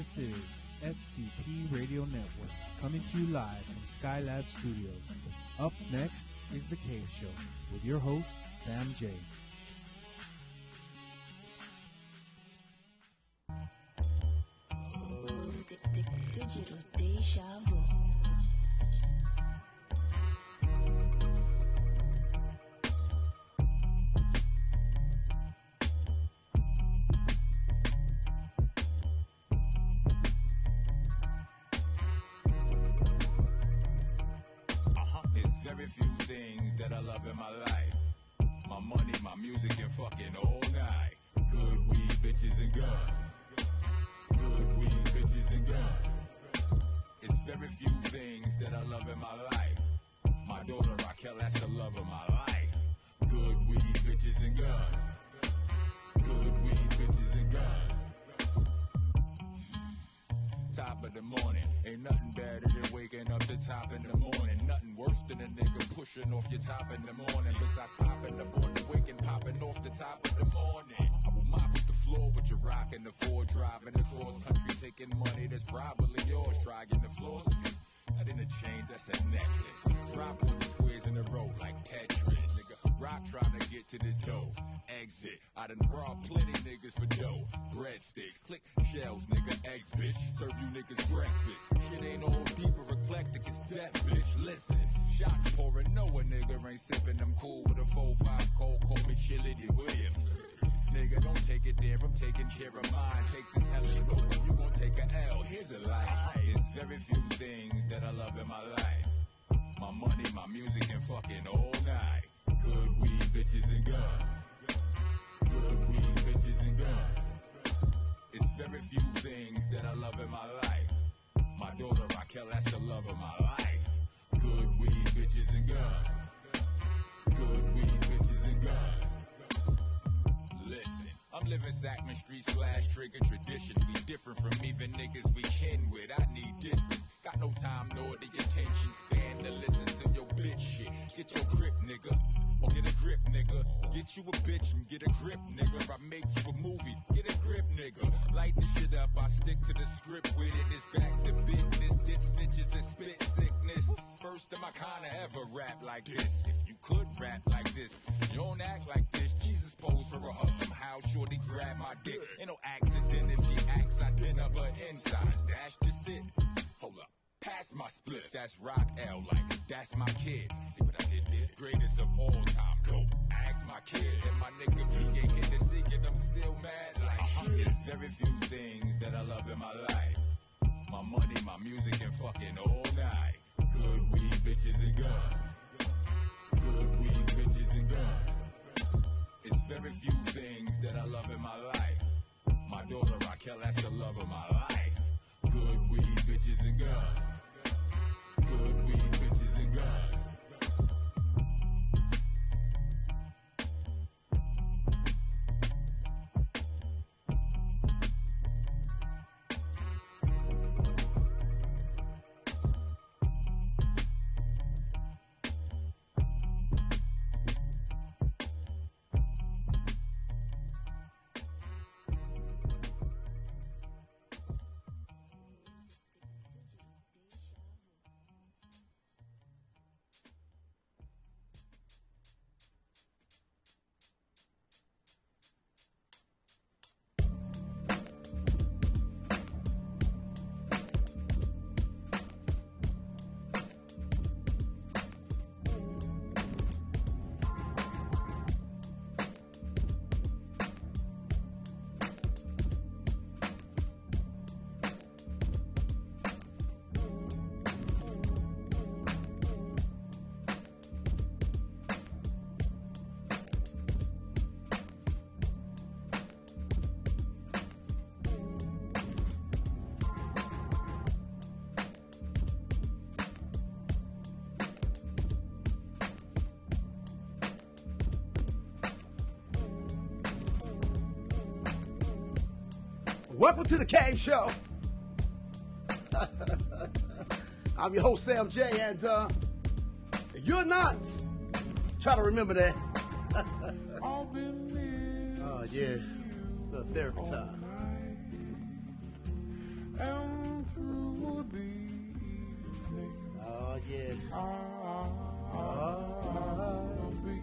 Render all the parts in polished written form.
This is SCP Radio Network, coming to you live from Skylab Studios. Up next is The Cave Show with your host, Sam J. Digital Deja Vu. It's very few things that I love in my life. My money, my music, and fucking all night. Good weed, bitches, and guns. Good weed, bitches, and guns. It's very few things that I love in my life. My daughter Raquel, that's the love of my life. Good weed, bitches, and guns. Good weed, bitches, and guns. Top of the morning, ain't nothing better than waking up the top in the morning. Nothing worse than a nigga pushing off your top in the morning. Besides popping up on the wake and popping off the top of the morning. I will mop up the floor with your rock in the Ford, driving across country, taking money that's probably yours. Trying the floors, that ain't a chain, that's a necklace. Drop on the squares in a row like Tetris, nigga. Rock trying to get to this dough. Exit, I done robbed plenty niggas for dough. Breadsticks, click shells, nigga, eggs, bitch. Serve you niggas breakfast. Shit ain't all deep or eclectic, it's death, bitch. Listen, shots pouring, no a nigga ain't sipping. I'm cool with a 4-5 cold, call me Chili Williams. Nigga, don't take it there, I'm taking care of mine. Take this L and smoke, but you gon' take a L. Here's a lie. It's very few things that I love in my life. My money, my music, and fucking all night. Good weed, bitches, and guns. Good weed, bitches, and guns. It's very few things that I love in my life. My daughter Raquel, that's the love of my life. Good weed, bitches, and guns. Good weed, bitches, and guns. Listen, I'm living Sackman Street / trigger tradition. Be different from even niggas we kin with. I need distance. Got no time nor the attention span to listen to your bitch shit. Get your grip, nigga. Or get a grip, nigga. Get you a bitch and get a grip, nigga. If I make you a movie, get a grip, nigga. Light the shit up, I stick to the script with it. It's back to business, dip snitches and spit sickness. First time I kinda ever rap like this. If you could rap like this, you don't act like this. Jesus posed for a hug, somehow shorty grab my dick. Ain't no accident if she acts, I did up her insides. Dash just it. Hold up. Pass my split, that's Rock L, like, that's my kid. See what I did there? Greatest of all time, go. Ask my kid, and my nigga P ain't hit the secret, I'm still mad, like, There's very few things that I love in my life. My money, my music, and fucking all night. Good weed, bitches, and guns. Good weed, bitches, and guns. It's very few things that I love in my life. My daughter Raquel, that's the love of my life. Good weed, bitches, and guns. Good weed, bitches, and guns. Welcome to the Cave Show. I'm your host, Sam J, and if you're not, try to remember that. Oh, yeah. The therapy time. And through the evening, Oh, yeah. I'll be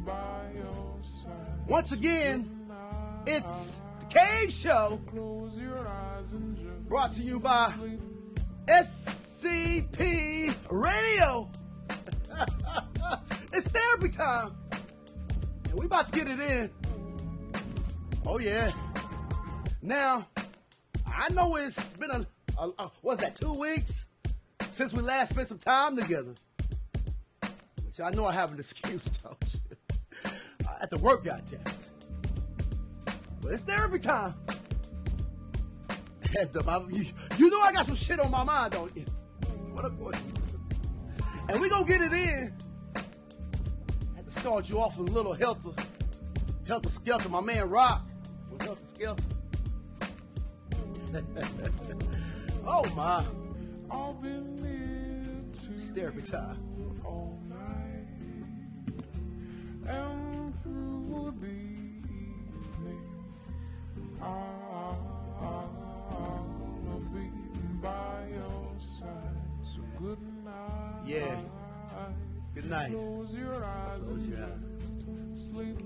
by your side. Once again, it's the Cave Show, Close your eyes and just brought to you by SCP Radio. It's therapy time, and we about to get it in. Oh yeah. Now, I know it's been what's that, 2 weeks since we last spent some time together. Which I know I have an excuse, don't you? I had to work, goddamn. But it's therapy time. And, you know I got some shit on my mind, don't you? What a question. And we gonna get it in. I had to start you off with a little Helter Skelter. My man Rock from Helter Skelter. Oh my. I'll be near to It's therapy time. all night. And through the evening, I'll be by your side. So good night. Yeah. Good night. Close your eyes Close your eyes. and sleep.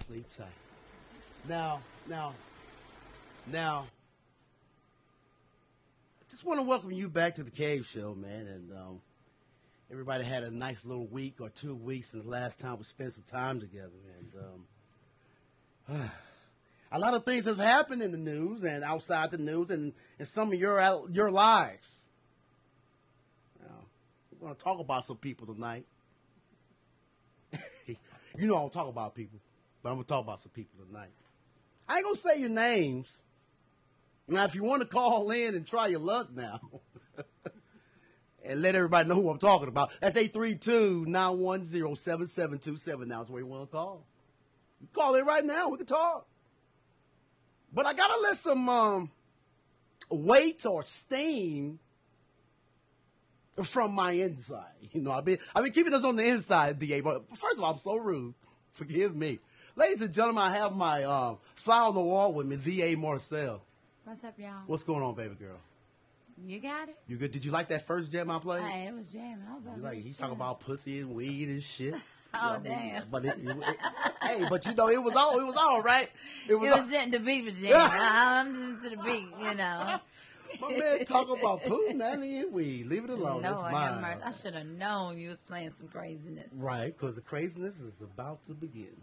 Sleep tight. Now, I just want to welcome you back to the Cave Show, man. And everybody had a nice little week or 2 weeks since the last time we spent some time together. And a lot of things have happened in the news and outside the news and in some of your lives. Now, we're going to talk about some people tonight. You know I don't talk about people, but I'm going to talk about some people tonight. I ain't going to say your names. Now, if you want to call in and try your luck now and let everybody know who I'm talking about, that's 832-910-7727. Now is where you want to call. You call in right now. We can talk. But I got to let some weight or steam from my inside. You know, I've been keeping this on the inside, DA. But first of all, I'm so rude. Forgive me. Ladies and gentlemen, I have my fly on the wall with me, D.A. Marcel. What's up, y'all? What's going on, baby girl? You got it? You good? Did you like that first jam I played? Hey, it was jamming. I was You over like there he's chilling. talking about pussy and weed and shit. Oh, damn. But hey, but you know it was all right. It was the beat was jamming. I'm just to the beat, you know. My man talking about Putin and weed. Leave it alone. No, That's I mine. have mercy. I should have known you was playing some craziness. Right, because the craziness is about to begin.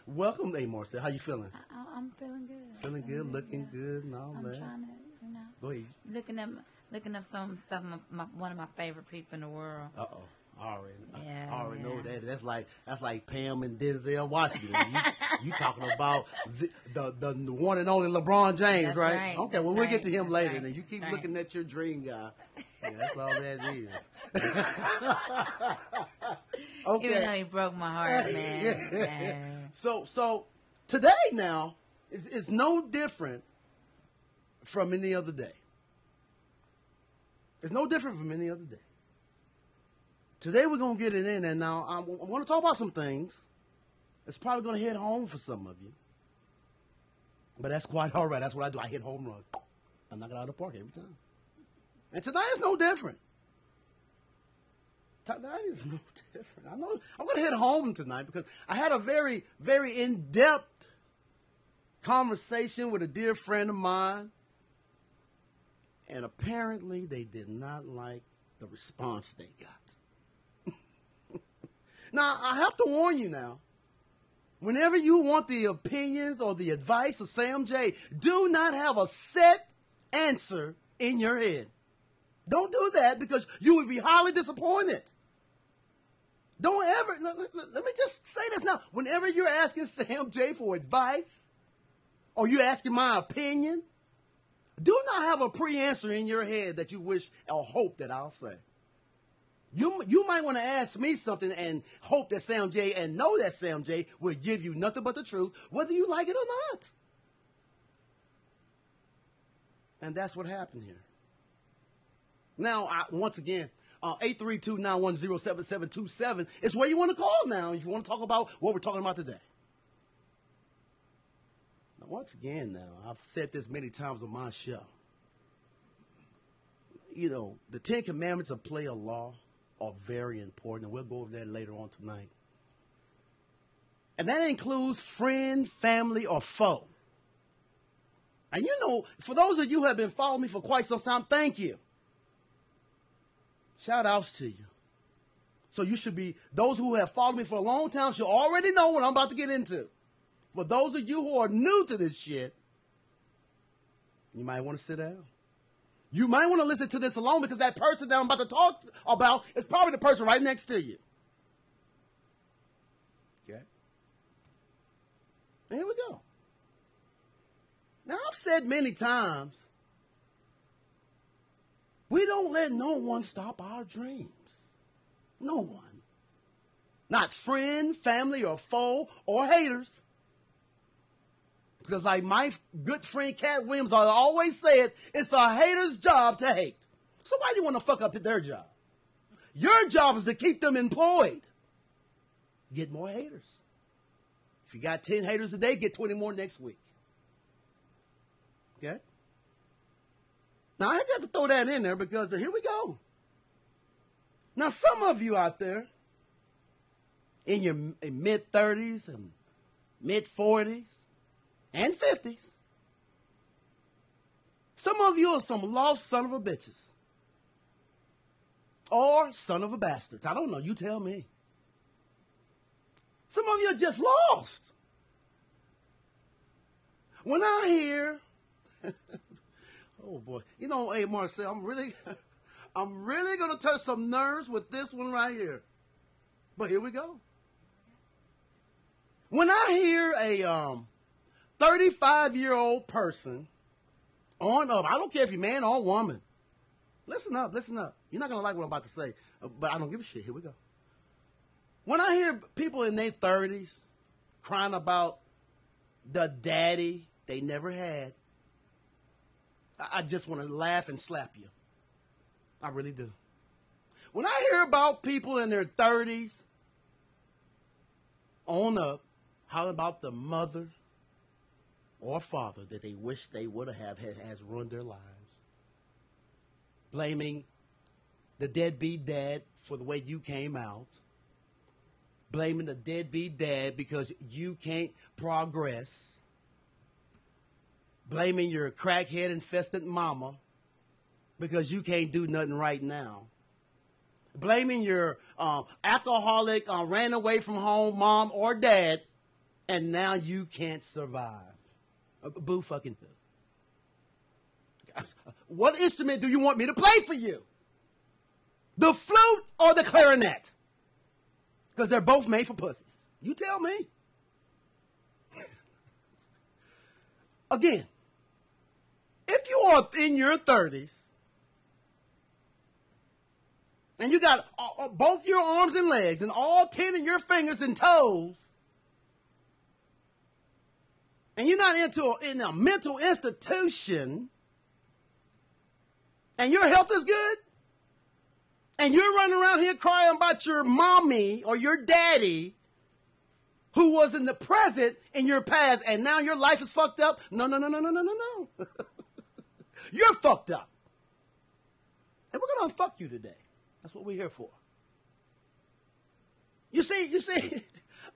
Welcome, A. Marcel. How you feeling? I'm feeling good. Feeling good, looking good, and all I'm that. trying to, you know, Go ahead. looking up some stuff. One of my favorite people in the world. Uh oh. I already know Yeah. that. That's like Pam and Denzel Washington. You talking about the one and only LeBron James, That's right? right. Okay, That's well we'll get to right. him That's later. right. And you keep That's looking at your dream guy. Yeah, that's all that is. Okay. Even though he broke my heart, man. Yeah. So today now is no different from any other day. It's no different from any other day. Today we're going to get it in, and now I want to talk about some things. It's probably going to hit home for some of you. But that's quite all right. That's what I do. I hit home run. I knock it out of the park every time. And tonight is no different. Tonight is no different. I know I'm going to hit home tonight because I had a very, very in-depth conversation with a dear friend of mine. And apparently they did not like the response they got. Now, I have to warn you now. Whenever you want the opinions or the advice of Sam J, do not have a set answer in your head. Don't do that because you would be highly disappointed. Don't ever, let me just say this now. Whenever you're asking Sam J for advice or you're asking my opinion, do not have a pre-answer in your head that you wish or hope that I'll say. You might want to ask me something and hope that Sam J and know that Sam J will give you nothing but the truth, whether you like it or not. And that's what happened here. Now, once again, 832-910-7727 is where you want to call now if you want to talk about what we're talking about today. Once again, now, I've said this many times on my show. You know, the 10 Commandments of play of law are very important, and we'll go over that later on tonight. And that includes friend, family, or foe. And you know, for those of you who have been following me for quite some time, thank you. Shout outs to you. So you should be, those who have followed me for a long time should already know what I'm about to get into. For those of you who are new to this shit, you might want to sit down. You might want to listen to this alone because that person that I'm about to talk about is probably the person right next to you. Okay? And here we go. Now, I've said many times, we don't let no one stop our dreams. No one. Not friend, family, or foe, or haters. Because like my good friend Cat Williams always said, it's a hater's job to hate. So why do you want to fuck up their job? Your job is to keep them employed. Get more haters. If you got 10 haters today, get 20 more next week. Okay? Now, I got to throw that in there because here we go. Now, some of you out there in your mid-30s and mid-40s and 50s, some of you are some lost son of a bitches or son of a bastard. I don't know. You tell me. Some of you are just lost. When I hear... oh, boy. You know, hey, Marcel, I'm really going to touch some nerves with this one right here. But here we go. When I hear a 35-year-old person on up, I don't care if you're man or woman. Listen up, listen up. You're not going to like what I'm about to say, but I don't give a shit. Here we go. When I hear people in their 30s crying about the daddy they never had, I just want to laugh and slap you. I really do. When I hear about people in their 30s on up, how about the mother or father that they wish they would have has ruined their lives? Blaming the deadbeat dad for the way you came out. Blaming the deadbeat dad because you can't progress. Blaming your crackhead infested mama because you can't do nothing right now. Blaming your alcoholic, ran away from home mom or dad, and now you can't survive. Boo fucking boo. What instrument do you want me to play for you? The flute or the clarinet? Because they're both made for pussies. You tell me. Again, if you are in your 30s and you got both your arms and legs and all 10 of your fingers and toes, and you're not in a mental institution, and your health is good, and you're running around here crying about your mommy or your daddy who was in the present in your past, and now your life is fucked up. No. You're fucked up. And we're going to unfuck you today. That's what we're here for. You see,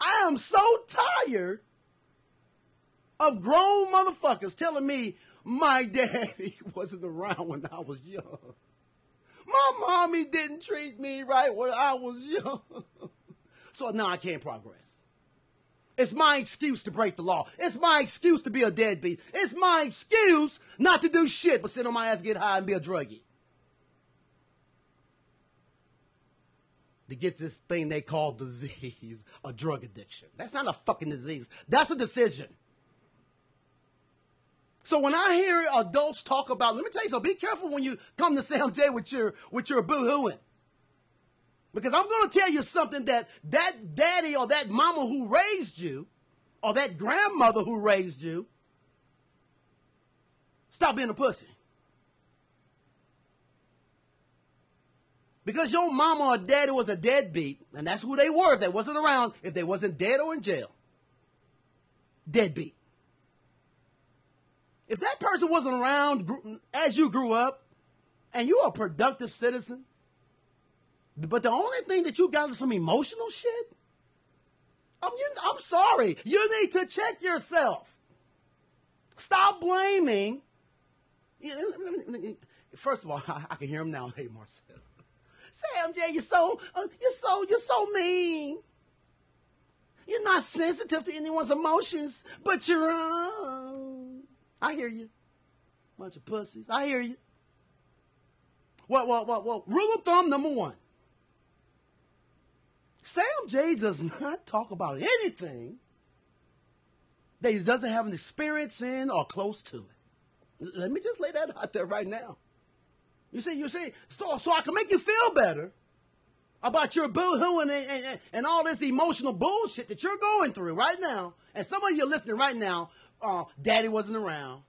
I am so tired of grown motherfuckers telling me my daddy wasn't around when I was young. My mommy didn't treat me right when I was young. So now I can't progress. It's my excuse to break the law. It's my excuse to be a deadbeat. It's my excuse not to do shit but sit on my ass, get high, and be a druggie. To get this thing they call disease, a drug addiction. That's not a fucking disease. That's a decision. So when I hear adults talk about, let me tell you something, be careful when you come to Sam J with your boo-hooing. Because I'm going to tell you something that daddy or that mama who raised you, or that grandmother who raised you, stop being a pussy. Because your mama or daddy was a deadbeat, and that's who they were if they wasn't around, if they wasn't dead or in jail. Deadbeat. If that person wasn't around as you grew up, and you're a productive citizen, but the only thing that you got is some emotional shit, I'm sorry. You need to check yourself. Stop blaming. First of all, I can hear him now. Hey, Marcel. Sam J, you're so mean. You're not sensitive to anyone's emotions, but you're. I hear you. Bunch of pussies. I hear you. Well. Rule of thumb number 1. Sam J does not talk about anything that he doesn't have an experience in or close to it. Let me just lay that out there right now. You see, so I can make you feel better about your boo-hooing and all this emotional bullshit that you're going through right now. And some of you are listening right now, daddy wasn't around.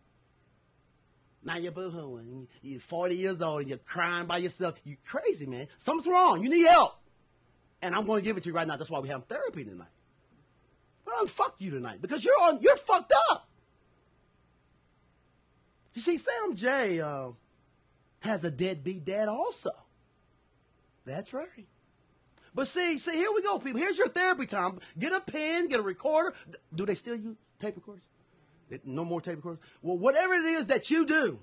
Now you're boo-hooing. You're 40 years old and you're crying by yourself. You're crazy, man. Something's wrong. You need help. And I'm going to give it to you right now. That's why we have therapy tonight. Well, fuck you tonight because you're fucked up. You see, Sam J has a deadbeat dad also. That's right. But see, here we go, people. Here's your therapy time. Get a pen, get a recorder. Do they still use tape recorders? No more tape recorders? Well, whatever it is that you do,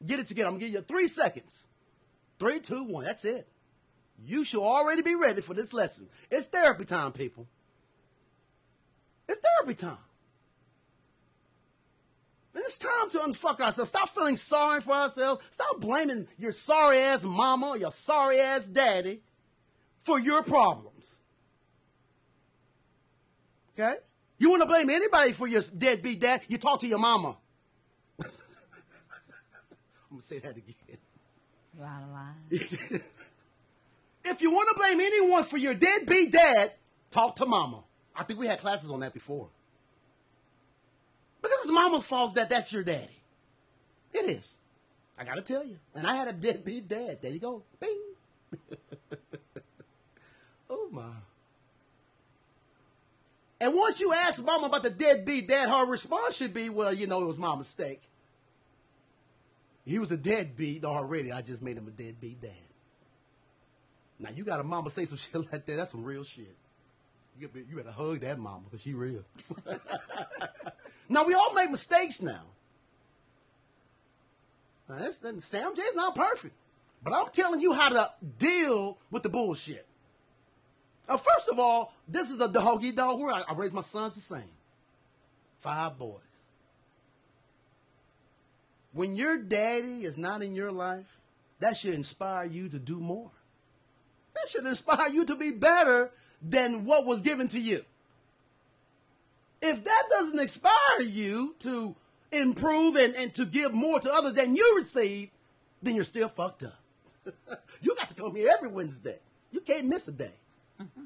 get it together. I'm going to give you 3 seconds. 3, 2, 1. That's it. You should already be ready for this lesson. It's therapy time, people. It's therapy time. And it's time to unfuck ourselves. Stop feeling sorry for ourselves. Stop blaming your sorry-ass mama or your sorry-ass daddy for your problems. Okay? You want to blame anybody for your deadbeat dad, you talk to your mama. I'm going to say that again. You're out of line. If you want to blame anyone for your deadbeat dad, talk to mama. I think we had classes on that before. Because it's mama's fault that that's your daddy. It is. I got to tell you. And I had a deadbeat dad. There you go. Bing. Oh, my. And once you ask mama about the deadbeat dad, her response should be, well, you know, it was my mistake. He was a deadbeat already. I just made him a deadbeat dad. Now, you got a mama say some shit like that. That's some real shit. You better hug that mama because she real. Now, we all make mistakes now. Sam J's not perfect. But I'm telling you how to deal with the bullshit. First of all, this is a doggy dog world. I raised my sons the same. 5 boys. When your daddy is not in your life, that should inspire you to do more. That should inspire you to be better than what was given to you. If that doesn't inspire you to improve and to give more to others than you receive, then you're still fucked up. You got to come here every Wednesday. You can't miss a day. Mm-hmm.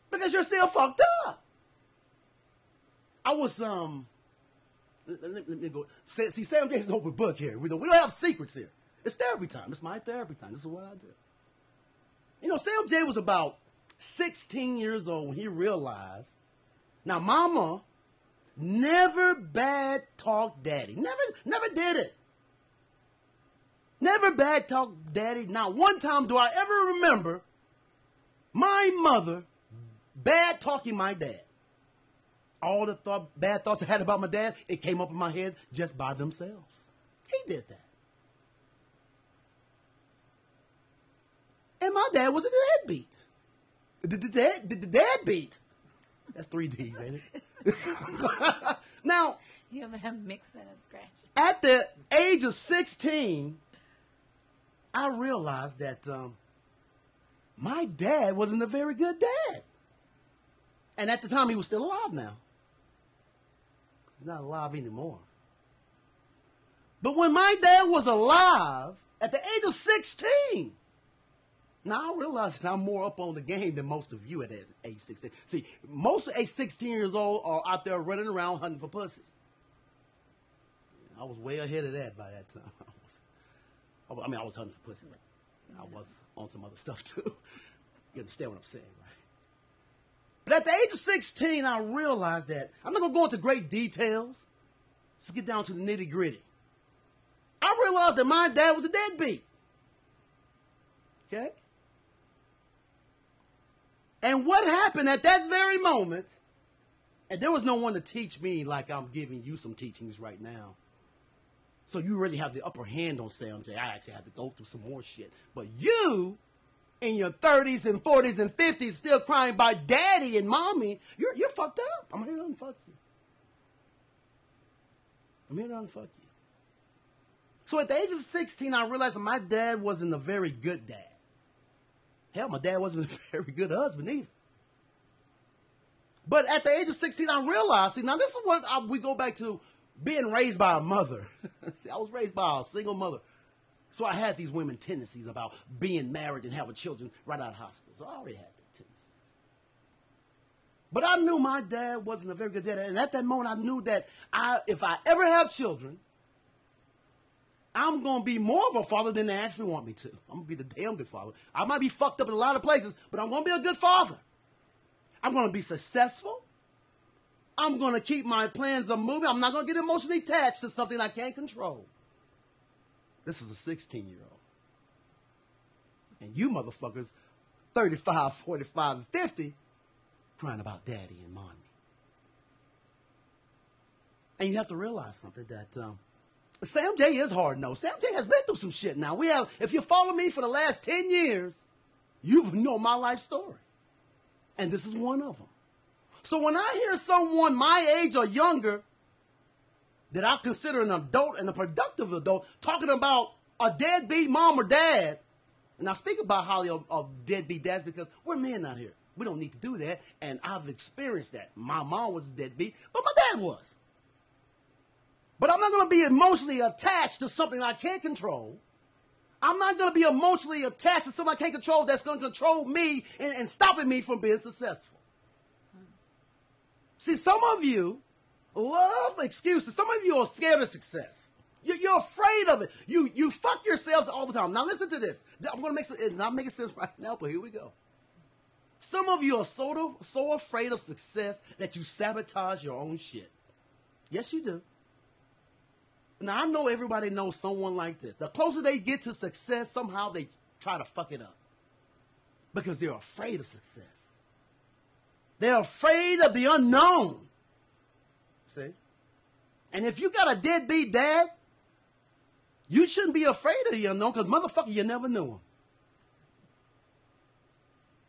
Because you're still fucked up. I was, let me go. See, Sam J's an open book here. We don't have secrets here. It's therapy time. It's my therapy time. This is what I do. You know, Sam J was about 16 years old when he realized, now mama never bad talked daddy. Never did it. Never bad talked daddy. Not one time do I ever remember my mother bad talking my dad. All the bad thoughts I had about my dad, it came up in my head just by themselves. He did that. And my dad was a deadbeat. The deadbeat. That's 3 D's, ain't it? Now, You ever have mixing and scratching? at the age of 16, I realized that my dad wasn't a very good dad. And at the time, he was still alive now. He's not alive anymore. But when my dad was alive, at the age of 16, now I realize that I'm more up on the game than most of you at age 16. See, most of age 16 years old are out there running around hunting for pussy. I was way ahead of that by that time. I was hunting for pussy. I was on some other stuff too. You understand what I'm saying, right? But at the age of 16, I realized that I'm not going to go into great details. let's get down to the nitty gritty. I realized that my dad was a deadbeat. Okay? And what happened at that very moment, and there was no one to teach me like I'm giving you some teachings right now. So you really have the upper hand on Sam J. I actually had to go through some more shit. But you, in your 30s and 40s and 50s, still crying about daddy and mommy, you're fucked up. I'm here to unfuck you. I'm here to unfuck you. So at the age of 16, I realized that my dad wasn't a very good dad. Hell, my dad wasn't a very good husband either. But at the age of 16, I realized, see, now this is what we go back to being raised by a mother. See, I was raised by a single mother. So I had these women tendencies about being married and having children right out of hospital. So I already had that tendency. But I knew my dad wasn't a very good dad. And at that moment, I knew that if I ever have children, I'm going to be more of a father than they actually want me to. I'm going to be the damn good father. I might be fucked up in a lot of places, but I'm going to be a good father. I'm going to be successful. I'm going to keep my plans of moving. I'm not going to get emotionally attached to something I can't control. This is a 16-year-old. And you motherfuckers, 35, 45, and 50, crying about daddy and mommy. And you have to realize something that Sam J is hard-nosed. Sam J has been through some shit now. If you follow me for the last 10 years, you know my life story. And this is one of them. So when I hear someone my age or younger that I consider an adult and a productive adult talking about a deadbeat mom or dad, and I speak about highly of deadbeat dads because we're men out here. We don't need to do that, and I've experienced that. My mom was a deadbeat, but my dad was. But I'm not going to be emotionally attached to something I can't control. I'm not going to be emotionally attached to something I can't control that's going to control me and stopping me from being successful. See, some of you love excuses. Some of you are scared of success. You're afraid of it. You fuck yourselves all the time. Now listen to this. I'm going to make it's not making sense right now, but here we go. Some of you are so afraid of success that you sabotage your own shit. Yes, you do. Now, I know everybody knows someone like this. The closer they get to success, somehow they try to fuck it up. Because they're afraid of success. They're afraid of the unknown. See? And if you got a deadbeat dad, you shouldn't be afraid of the unknown because, motherfucker, you never knew him.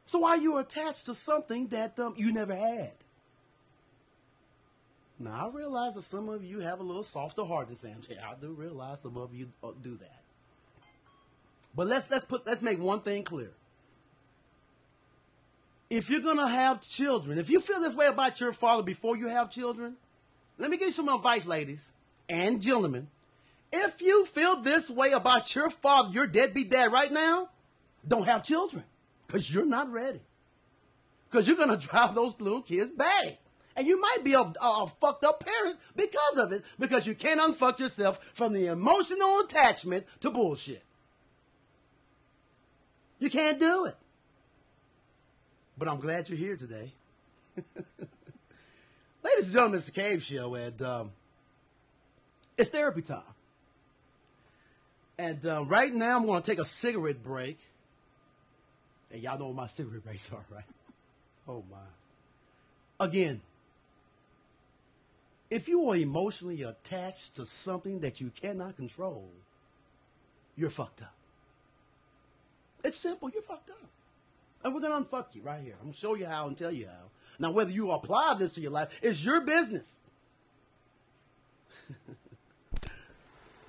So why are you attached to something that you never had? Now, I realize that some of you have a little softer heart than Sam J. I do realize some of you do that. But let's make one thing clear. If you're going to have children, if you feel this way about your father before you have children, let me give you some advice, ladies and gentlemen. If you feel this way about your father, your deadbeat dad right now, don't have children because you're not ready. Because you're going to drive those little kids batty. And you might be a fucked up parent because of it, because you can't unfuck yourself from the emotional attachment to bullshit. You can't do it. But I'm glad you're here today. Ladies and gentlemen, it's the Cave Show, and it's therapy time. And right now I'm going to take a cigarette break. And y'all know what my cigarette breaks are, right? Oh, my. Again. If you are emotionally attached to something that you cannot control, you're fucked up. It's simple. You're fucked up. And we're going to unfuck you right here. I'm going to show you how and tell you how. Now, whether you apply this to your life, it's your business.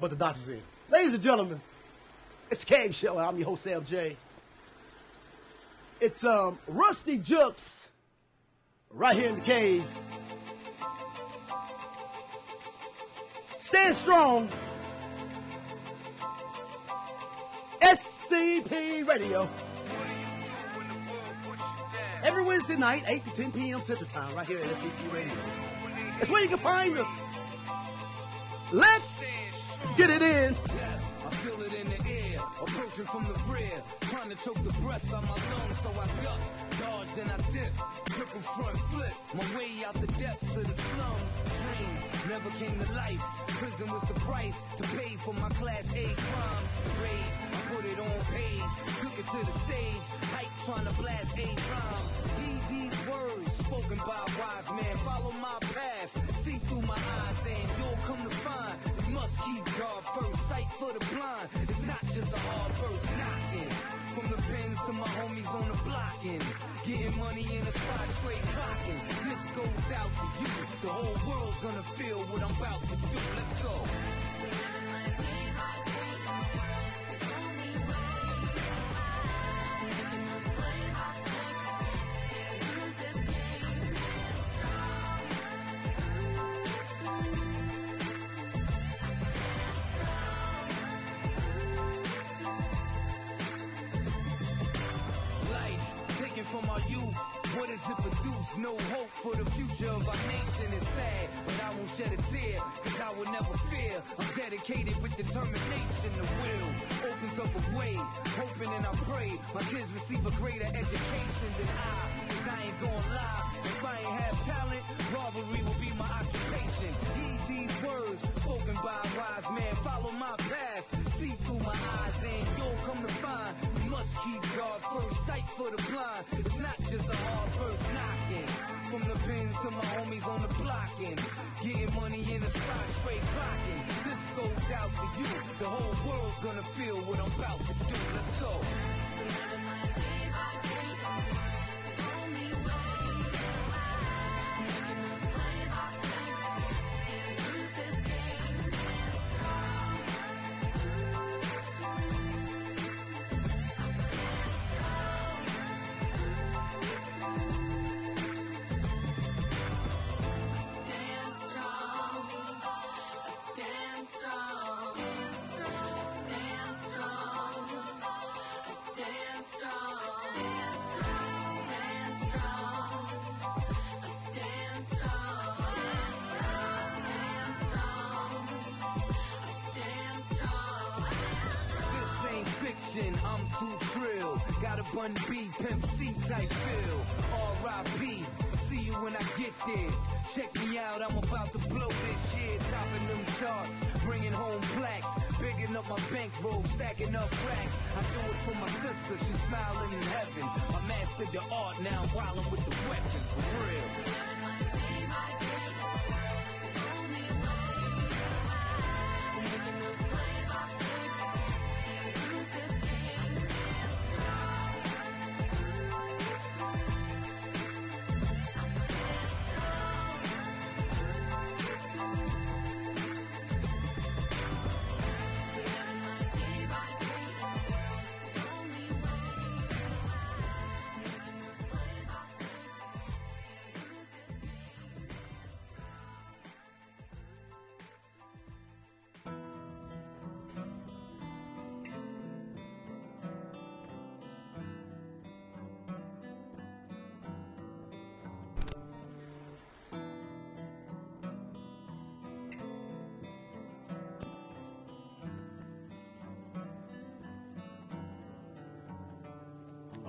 But the doctor's in. Ladies and gentlemen, it's the Cave Show. I'm your host, Sam J. It's Rusty Jukes right here in the cave. Stand strong. SCP Radio. Every Wednesday night, 8 to 10 p.m. Central Time, right here at SCP Radio. That's where you can find us. Let's get it in. I feel it in the air. approaching from the rear, trying to choke the breath out my lungs, so I duck, dodge, then I dip, triple front flip, my way out the depths of the slums. Dreams never came to life, prison was the price to pay for my class A crimes. The rage, I put it on page, took it to the stage, hype trying to blast a rhyme. Heed these words, spoken by a wise man, follow my path, see through my eyes, and you'll come to find, you must keep God first, sight for the blind, it's not just a hard verse knocking, from the pens to my homies on the blocking, getting money in the spot straight clocking, this goes out to you, the whole world's gonna feel what I'm about to do, let's go. From our youth, what does it produce? No hope for the future of our nation is sad, but I won't shed a tear, cause I will never fear. I'm dedicated with determination. The will opens up a way, hoping and I pray my kids receive a greater education than cause I ain't gonna lie, if I ain't have talent, robbery will be my occupation. Heed these words, spoken by a wise man, follow my path, see through my eyes, and you'll come to find, you must keep God first, sight for the blind, it's not just a hard verse knocking, from the pens to my homies on the blocking, getting money in the spot straight clocking, this goes out to you, the whole world's gonna feel what I'm about to do, let's go. I'm too trill, got a Bun B, Pimp C type feel, R.I.P., see you when I get there, check me out, I'm about to blow this year, topping them charts, bringing home plaques, bigging up my bankroll, stacking up racks, I do it for my sister, she's smiling in heaven, I mastered the art, now I'm wildin' with the weapon, for real.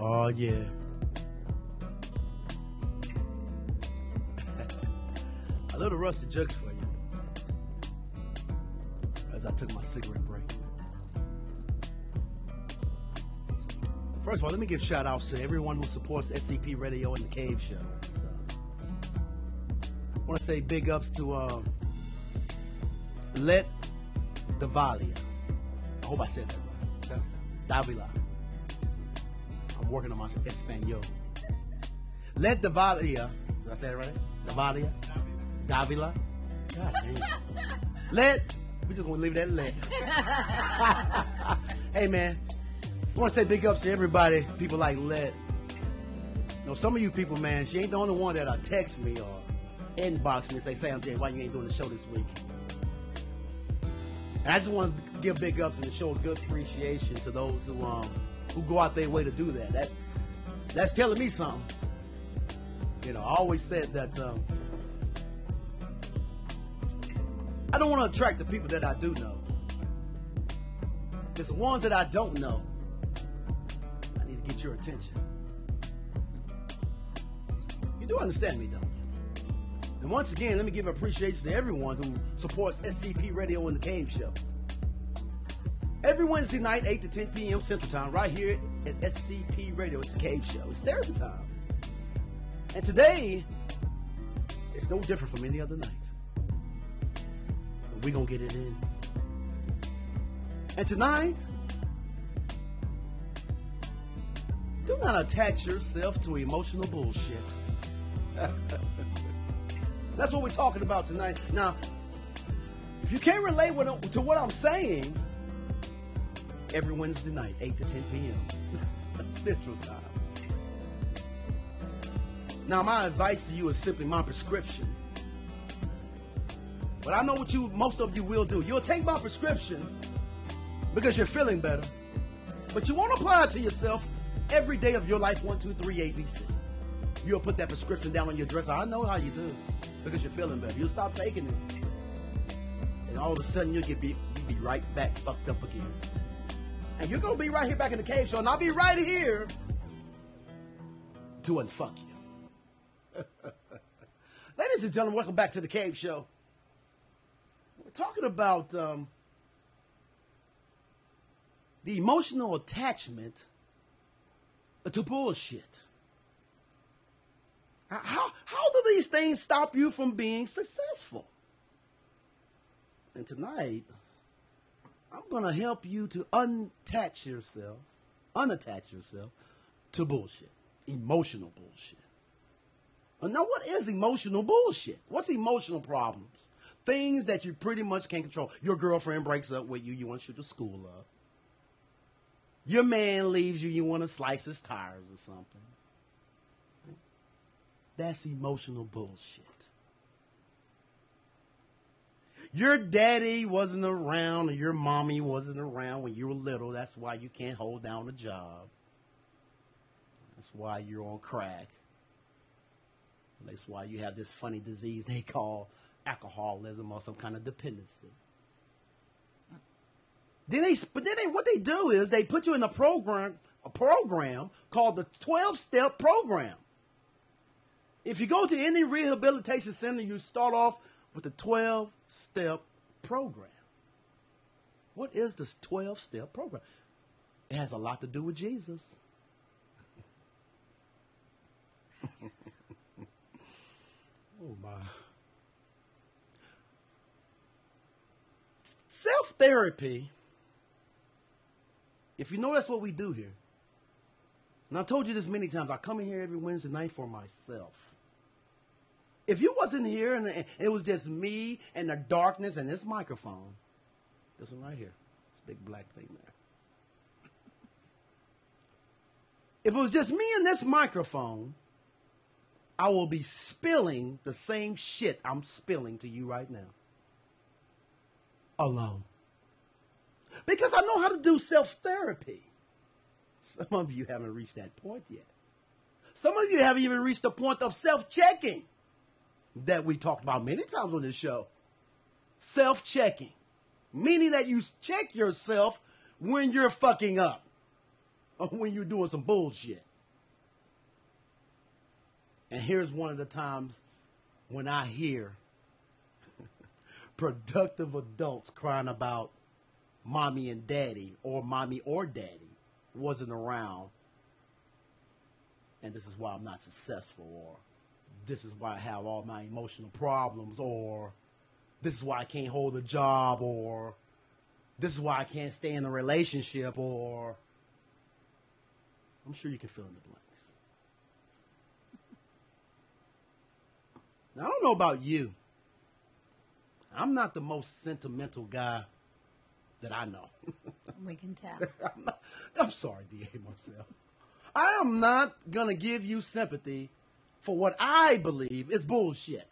Oh, yeah. A little Rusty Juxx for you as I took my cigarette break. First of all, let me give shout outs to everyone who supports SCP Radio and The Cave Show. I want to say big ups to Let Davalia. I hope I said that right. That's Davila. I'm working on my Espanol. Let Davalia. Did I say it right? Davalia? Davila? God damn. Let. We just want to leave it at let. Hey, man. I want to say big ups to everybody. People like Let. You know, some of you people, man, she ain't the only one that'll text me or inbox me and say, Sam J, why you ain't doing the show this week? And I just want to give big ups and show good appreciation to those who go out their way to do that. That's telling me something. You know, I always said that I don't want to attract the people that I do know. Because the ones that I don't know, I need to get your attention. You do understand me, don't you? And once again, let me give appreciation to everyone who supports SCP Radio and The Cave Show. Every Wednesday night, 8 to 10 p.m. Central Time, right here at SCP Radio. It's The Cave Show. It's therapy time. And today, it's no different from any other night. We're going to get it in. And tonight, do not attach yourself to emotional bullshit. That's what we're talking about tonight. Now, if you can't relate to what I'm saying, every Wednesday night, 8 to 10 p.m. Central Time. Now, my advice to you is simply my prescription. But I know what most of you will do. You'll take my prescription because you're feeling better. But you won't apply it to yourself every day of your life, 1, 2, 3, ABC. You'll put that prescription down on your dresser. I know how you do because you're feeling better. You'll stop taking it. And all of a sudden, you'll be right back fucked up again. And you're going to be right here back in the Cave Show. And I'll be right here to unfuck you. Ladies and gentlemen, welcome back to the Cave Show. We're talking about the emotional attachment to bullshit. How do these things stop you from being successful? And tonight, I'm going to help you to unattach yourself to bullshit, emotional bullshit. Now, what is emotional bullshit? What's emotional problems? Things that you pretty much can't control. Your girlfriend breaks up with you, you want to shoot the school up. Your man leaves you, you want to slice his tires or something. That's emotional bullshit. Your daddy wasn't around or your mommy wasn't around when you were little. That's why you can't hold down a job. That's why you're on crack. That's why you have this funny disease they call alcoholism or some kind of dependency. What they do is they put you in a program called the 12-step program. If you go to any rehabilitation center, you start off with the 12-step program. What is this 12-step program? It has a lot to do with Jesus. Oh, my. Self-therapy, if you know that's what we do here, and I told you this many times, I come in here every Wednesday night for myself. If you wasn't here and it was just me and the darkness and this microphone, this one right here, this big black thing there. If it was just me and this microphone, I will be spilling the same shit I'm spilling to you right now. Alone. Because I know how to do self-therapy. Some of you haven't reached that point yet. Some of you haven't even reached the point of self-checking that we talked about many times on this show. Self-checking. Meaning that you check yourself when you're fucking up. Or when you're doing some bullshit. And here's one of the times when I hear productive adults crying about mommy and daddy or daddy wasn't around. And this is why I'm not successful, or this is why I have all my emotional problems, or this is why I can't hold a job, or this is why I can't stay in a relationship, or I'm sure you can fill in the blanks. Now, I don't know about you. I'm not the most sentimental guy that I know. We can tell. I'm sorry, D.A. Marcel. I am not going to give you sympathy for what I believe is bullshit.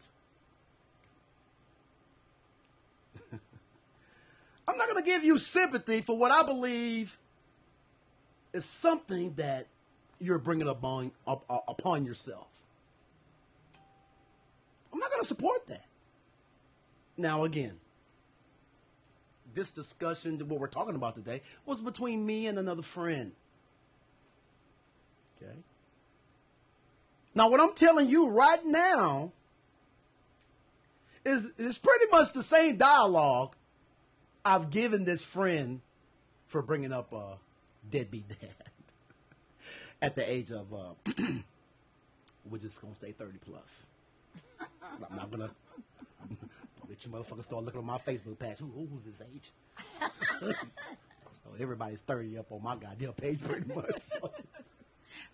I'm not going to give you sympathy for what I believe is something that you're bringing upon yourself. I'm not going to support that. Now, again, this discussion, what we're talking about today, was between me and another friend. Okay. Now, what I'm telling you right now is pretty much the same dialogue I've given this friend for bringing up a deadbeat dad at the age of, we're just going to say 30 plus. I'm not going to let you motherfuckers start looking on my Facebook page. Who's this age? So everybody's 30 up on my goddamn page pretty much. So.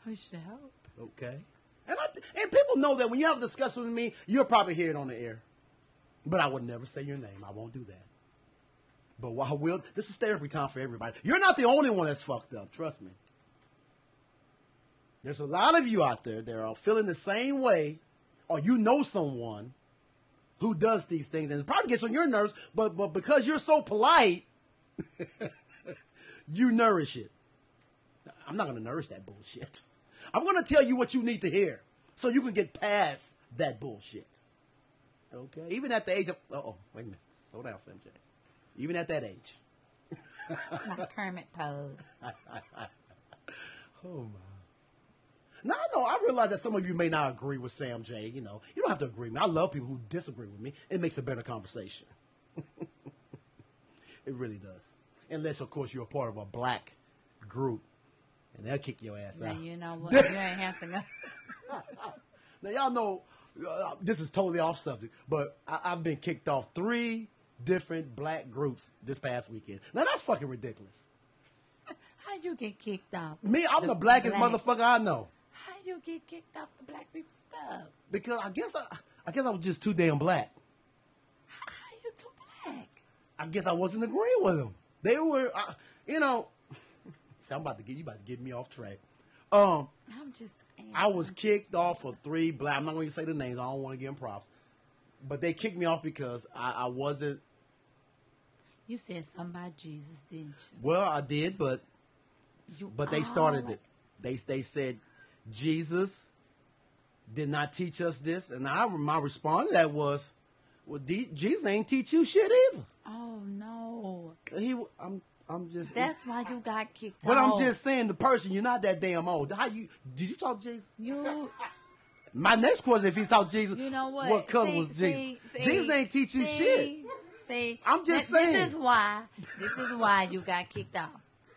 We should hope. Okay. And people know that when you have a discussion with me, you'll probably hear it on the air. But I would never say your name. I won't do that. But what I will, this is therapy time for everybody. You're not the only one that's fucked up. Trust me. There's a lot of you out there that are feeling the same way, or you know someone who does these things, and it probably gets on your nerves, but because you're so polite, you nourish it. I'm not going to nourish that bullshit. I'm going to tell you what you need to hear so you can get past that bullshit. Okay? Even at the age of... wait a minute. Slow down, Sam J. Even at that age. It's my Kermit pose. Oh, my. Now, I know, I realize that some of you may not agree with Sam J. You know, you don't have to agree with me. I love people who disagree with me. It makes a better conversation. It really does. Unless, of course, you're a part of a black group. And they'll kick your ass out. Now, you know what? You ain't have to go. Now, y'all know, this is totally off subject, but I've been kicked off 3 different black groups this past weekend. Now, that's fucking ridiculous. How you get kicked off? Me, I'm the blackest motherfucker I know. How you get kicked off the black people stuff? Because I guess I was just too damn black. How you too black? I guess I wasn't agreeing with them. They were, you know... I'm about to get me off track. I'm just. I was kicked off for 3 black. I'm not going to say the names. I don't want to give them props, but they kicked me off because I wasn't. You said something about Jesus, didn't you? Well, I did, but they started it. They said Jesus did not teach us this, and my response to that was, well, Jesus ain't teach you shit either. Oh no. I'm just. That's why you got kicked But off. I'm just saying, the person, you're not that damn old. Did you talk to Jesus? My next question, if he taught Jesus, you know what color was Jesus? Jesus ain't teach you shit. See, I'm just saying. This is why you got kicked off.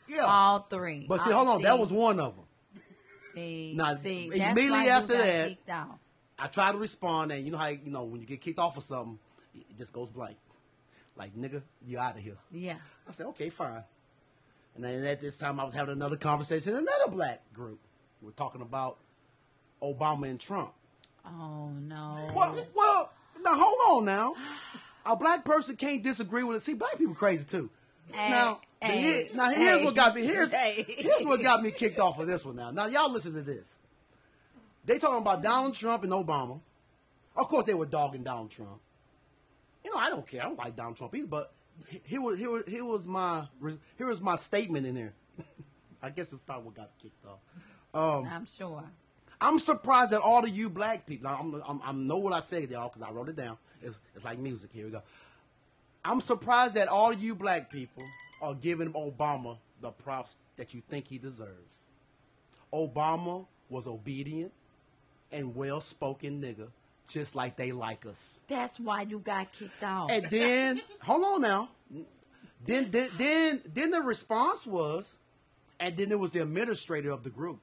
Yeah. All 3. But see, hold on, that was one of them. Now, that's immediately why after you got that, kicked off. I tried to respond, and you know how when you get kicked off of something, it just goes blank. Like, nigga, you out of here. Yeah. I said, okay, fine. And then at this time, I was having another conversation in another black group. We're talking about Obama and Trump. Oh, no. Well, now, hold on now. A black person can't disagree with it. See, black people crazy, too. Here's what got me. Here's what got me kicked off of this one now. Now, y'all listen to this. They talking about Donald Trump and Obama. Of course, they were dogging Donald Trump. You know, I don't care. I don't like Donald Trump either, but here was my statement in there. I guess it's probably what got kicked off. I'm sure. I'm surprised that all of you black people. I know what I said, y'all, because I wrote it down. It's like music. Here we go. I'm surprised that all of you black people are giving Obama the props that you think he deserves. Obama was obedient and well-spoken nigga, just like they like us. That's why you got kicked off. And then, hold on now. Then the response was, and then there was the administrator of the group.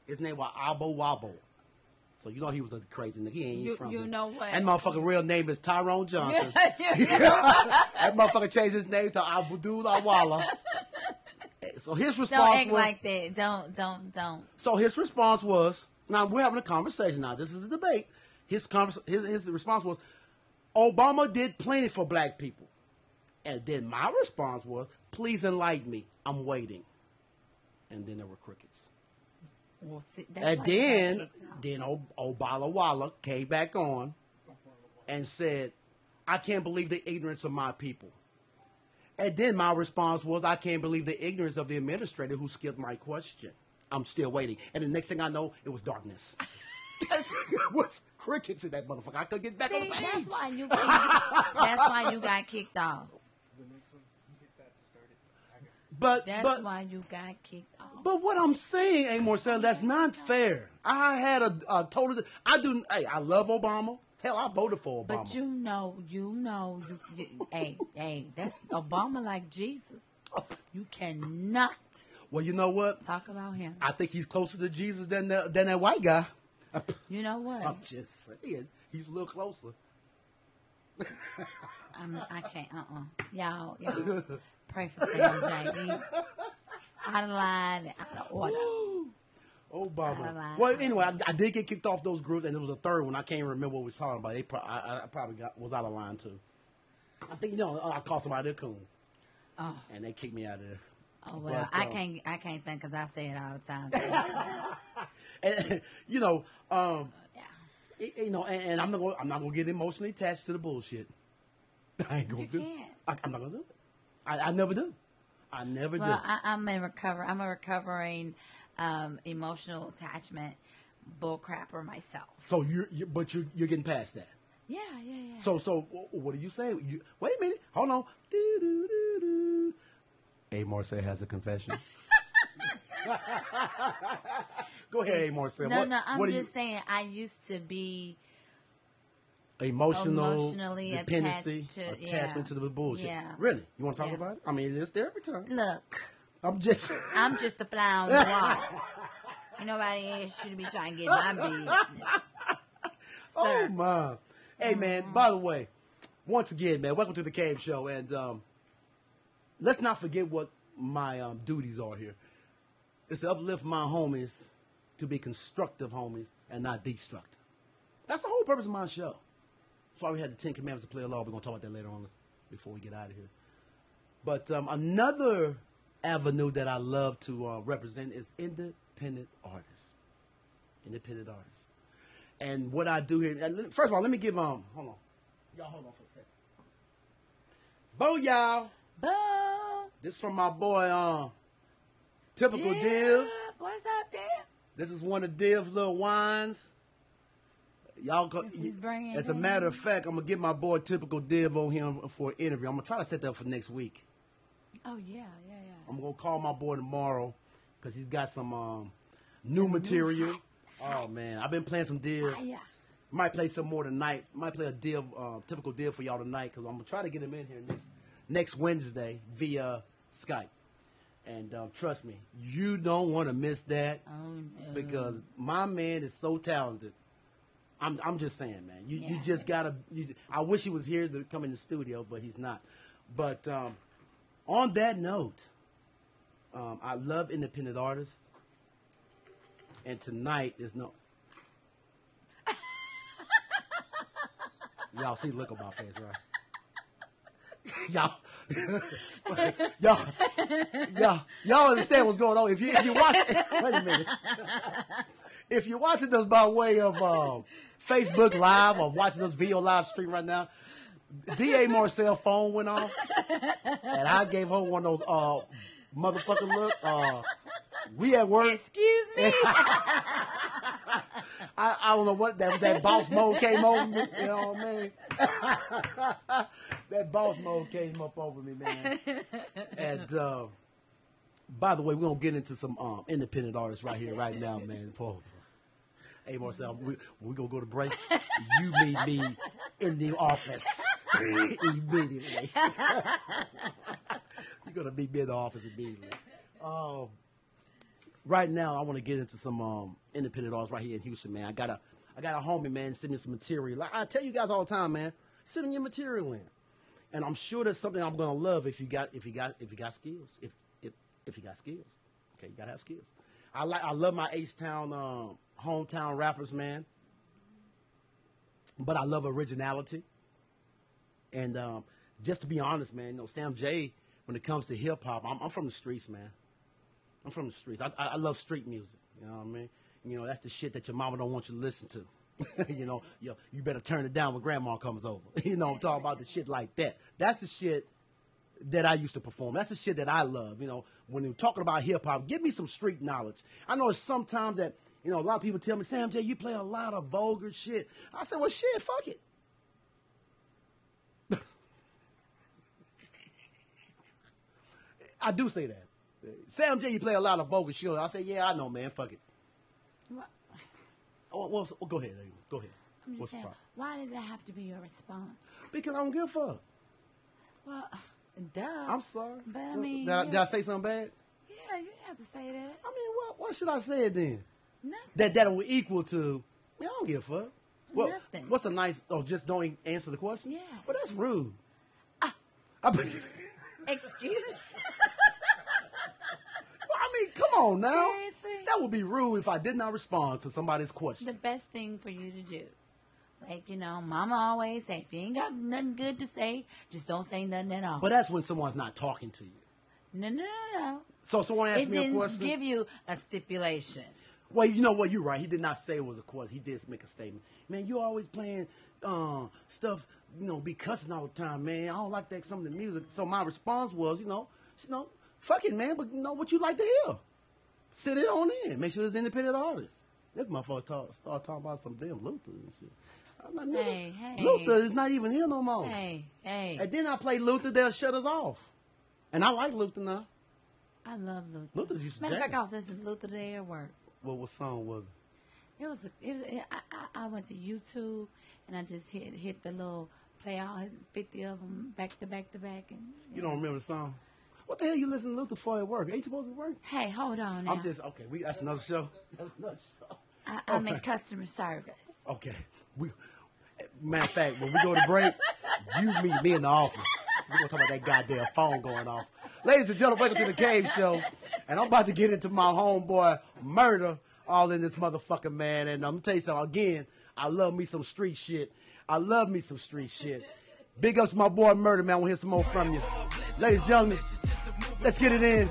His name was Abo Wabo. So you know he was a crazy nigga. He ain't from You here. know what? That motherfucker real name is Tyrone Johnson. That motherfucker changed his name to Abdul Awala. So his response Don't act was, like that. Don't. So his response was, now we're having a conversation now. This is a debate. His response was, Obama did plenty for black people. And then my response was, please enlighten me. I'm waiting. And then there were crickets. Well, see, And then Obala Walla came back on and said, I can't believe the ignorance of my people. And then my response was, I can't believe the ignorance of the administrator who skipped my question. I'm still waiting. And the next thing I know, it was darkness. It was crickets in that motherfucker. I couldn't get back on the page. That's why you got kicked off. But That's why you got kicked off. But what I'm saying, A. Marcel, that's not fair. I had a total. Hey, I love Obama. Hell, I voted for Obama. But hey, that's Obama like Jesus. You cannot Well, you know what? talk about him. I think he's closer to Jesus than that white guy. You know what? I'm just saying, he's a little closer. I can't. Y'all, pray for Sam J. Out of line, out of order. Obama. Well, anyway, I did get kicked off those groups, and there was a third one. I can't remember what we was talking about. I probably was out of line too. I think I called somebody a coon, and they kicked me out of there. Oh well, But, I can't say because I say it all the time. And, and I'm not gonna get emotionally attached to the bullshit. I ain't gonna You do it. can't. I'm not gonna do it. I never do. I never do. Well, I'm a recovering emotional attachment bullcrapper myself. So you're getting past that. Yeah. So what are you saying? Wait a minute. Hold on. Do. A. Marcel has a confession. Go ahead, A. Marcel. No, I'm just saying I used to be emotionally attachment to the bullshit. Yeah. Really? You want to talk Yeah. about it? I mean, it's there every time. Look, I'm just a fly on the wall. Ain't nobody asked you to be trying to get my business. Oh Sir. my. Hey man, by the way, once again, man, welcome to the Cave Show, and let's not forget what my duties are here. It's to uplift my homies, to be constructive homies and not destructive. That's the whole purpose of my show. That's why we had the 10 Commandments to play along. We're going to talk about that later on before we get out of here. But another avenue that I love to represent is independent artists. Independent artists. And what I do here, first of all, let me give, hold on. Y'all hold on for a second. Bo, y'all. Boo! This from my boy, Typical Div. What's up, Div? This is one of Div's little wines. Y'all go. This is brand As a matter of fact, I'm gonna get my boy Typical Div on him for an interview. I'm gonna try to set that up for next week. Oh yeah. I'm gonna call my boy tomorrow because he's got some new material. Oh man, I've been playing some Div. Yeah. Might play some more tonight. Might play a Div, Typical Div for y'all tonight because I'm gonna try to get him in here next Wednesday via Skype. And trust me, you don't want to miss that because my man is so talented. I'm just saying, man. You just gotta. I wish he was here to come in the studio, but he's not. But on that note, I love independent artists, and tonight is no. Y'all see the look on my face, right? y'all understand what's going on. If you watch, wait a minute. If you're watching us by way of Facebook Live or watching us video live stream right now, D.A. Marcel phone went off, and I gave her one of those motherfucking look. We at work. Excuse me. I don't know what that boss mode came over me. You know what I mean? That boss mode came up over me, man. And by the way, we're gonna get into some independent artists right here, right now, man. Hey, Marcel, we're gonna go to break. You meet me in the office immediately. You're gonna meet me in the office immediately. Right now, I want to get into some independent artists right here in Houston, man. I got a homie, man, send me some material. Like I tell you guys all the time, man, send me your material in, and I'm sure there's something I'm gonna love if you got skills. If you got skills, okay, you gotta have skills. I love my H-Town hometown rappers, man, but I love originality. And just to be honest, man, Sam J, when it comes to hip hop, I'm from the streets, man. I'm from the streets. I love street music. You know what I mean? That's the shit that your mama don't want you to listen to. You better turn it down when grandma comes over. I'm talking about the shit like that. That's the shit that I used to perform. That's the shit that I love. When you're talking about hip hop, give me some street knowledge. I know it's sometimes that, a lot of people tell me, Sam J, you play a lot of vulgar shit. I said, well, shit, fuck it. I do say that. Sam J, you play a lot of vocal shit. I say, yeah, I know, man. Fuck it. What? Go ahead. Go ahead. I'm just What's the saying, problem? why did that have to be your response? Because I don't give a fuck. Well, duh. I'm sorry. But I mean, did I say something bad? yeah, you have to say that. I mean, what should I say then? Nothing. That will equal to, man, I don't give a fuck. Nothing. What's a nice, just don't answer the question? Yeah. Well, that's rude. Excuse me. I mean, come on now. Seriously? That would be rude if I did not respond to somebody's question. The best thing for you to do. Like, Mama always say, if you ain't got nothing good to say, just don't say nothing at all. But that's when someone's not talking to you. No. So someone asked It me a didn't question. give you a stipulation. Well, you know what? You're right. He did not say it was a question. He did make a statement. Man, you always playing stuff, be cussing all the time, man. I don't like that some of the music. So my response was, fuck it, man. But what you like to hear. Sit it on in. Make sure it's independent artists. This motherfucker start talking about some damn Luther and shit. I'm like, Hey. Luther is not even here no more. Hey. And then I play Luther, they'll shut us off. And I like Luther now. I love Luther. Luther used to Matter of fact, jam. I was listening to Luther today at work. What song was it? I went to YouTube and I just hit the little play all 50 of them back to back to back. And You don't remember the song? What the hell you listening to Luther for at work? Ain't you supposed to work? Hey, hold on now. I'm just, okay, that's another show. That's another show. I'm in customer service. Okay. Matter of fact, when we go to break, you meet me in the office. We're going to talk about that goddamn phone going off. Ladies and gentlemen, welcome to the Cave Show. And I'm about to get into my homeboy Murder all in this motherfucker, man. And I'm going to tell you something. Again, I love me some street shit. Big ups to my boy Murder, man. I want to hear some more from you. Ladies and gentlemen, let's get it in.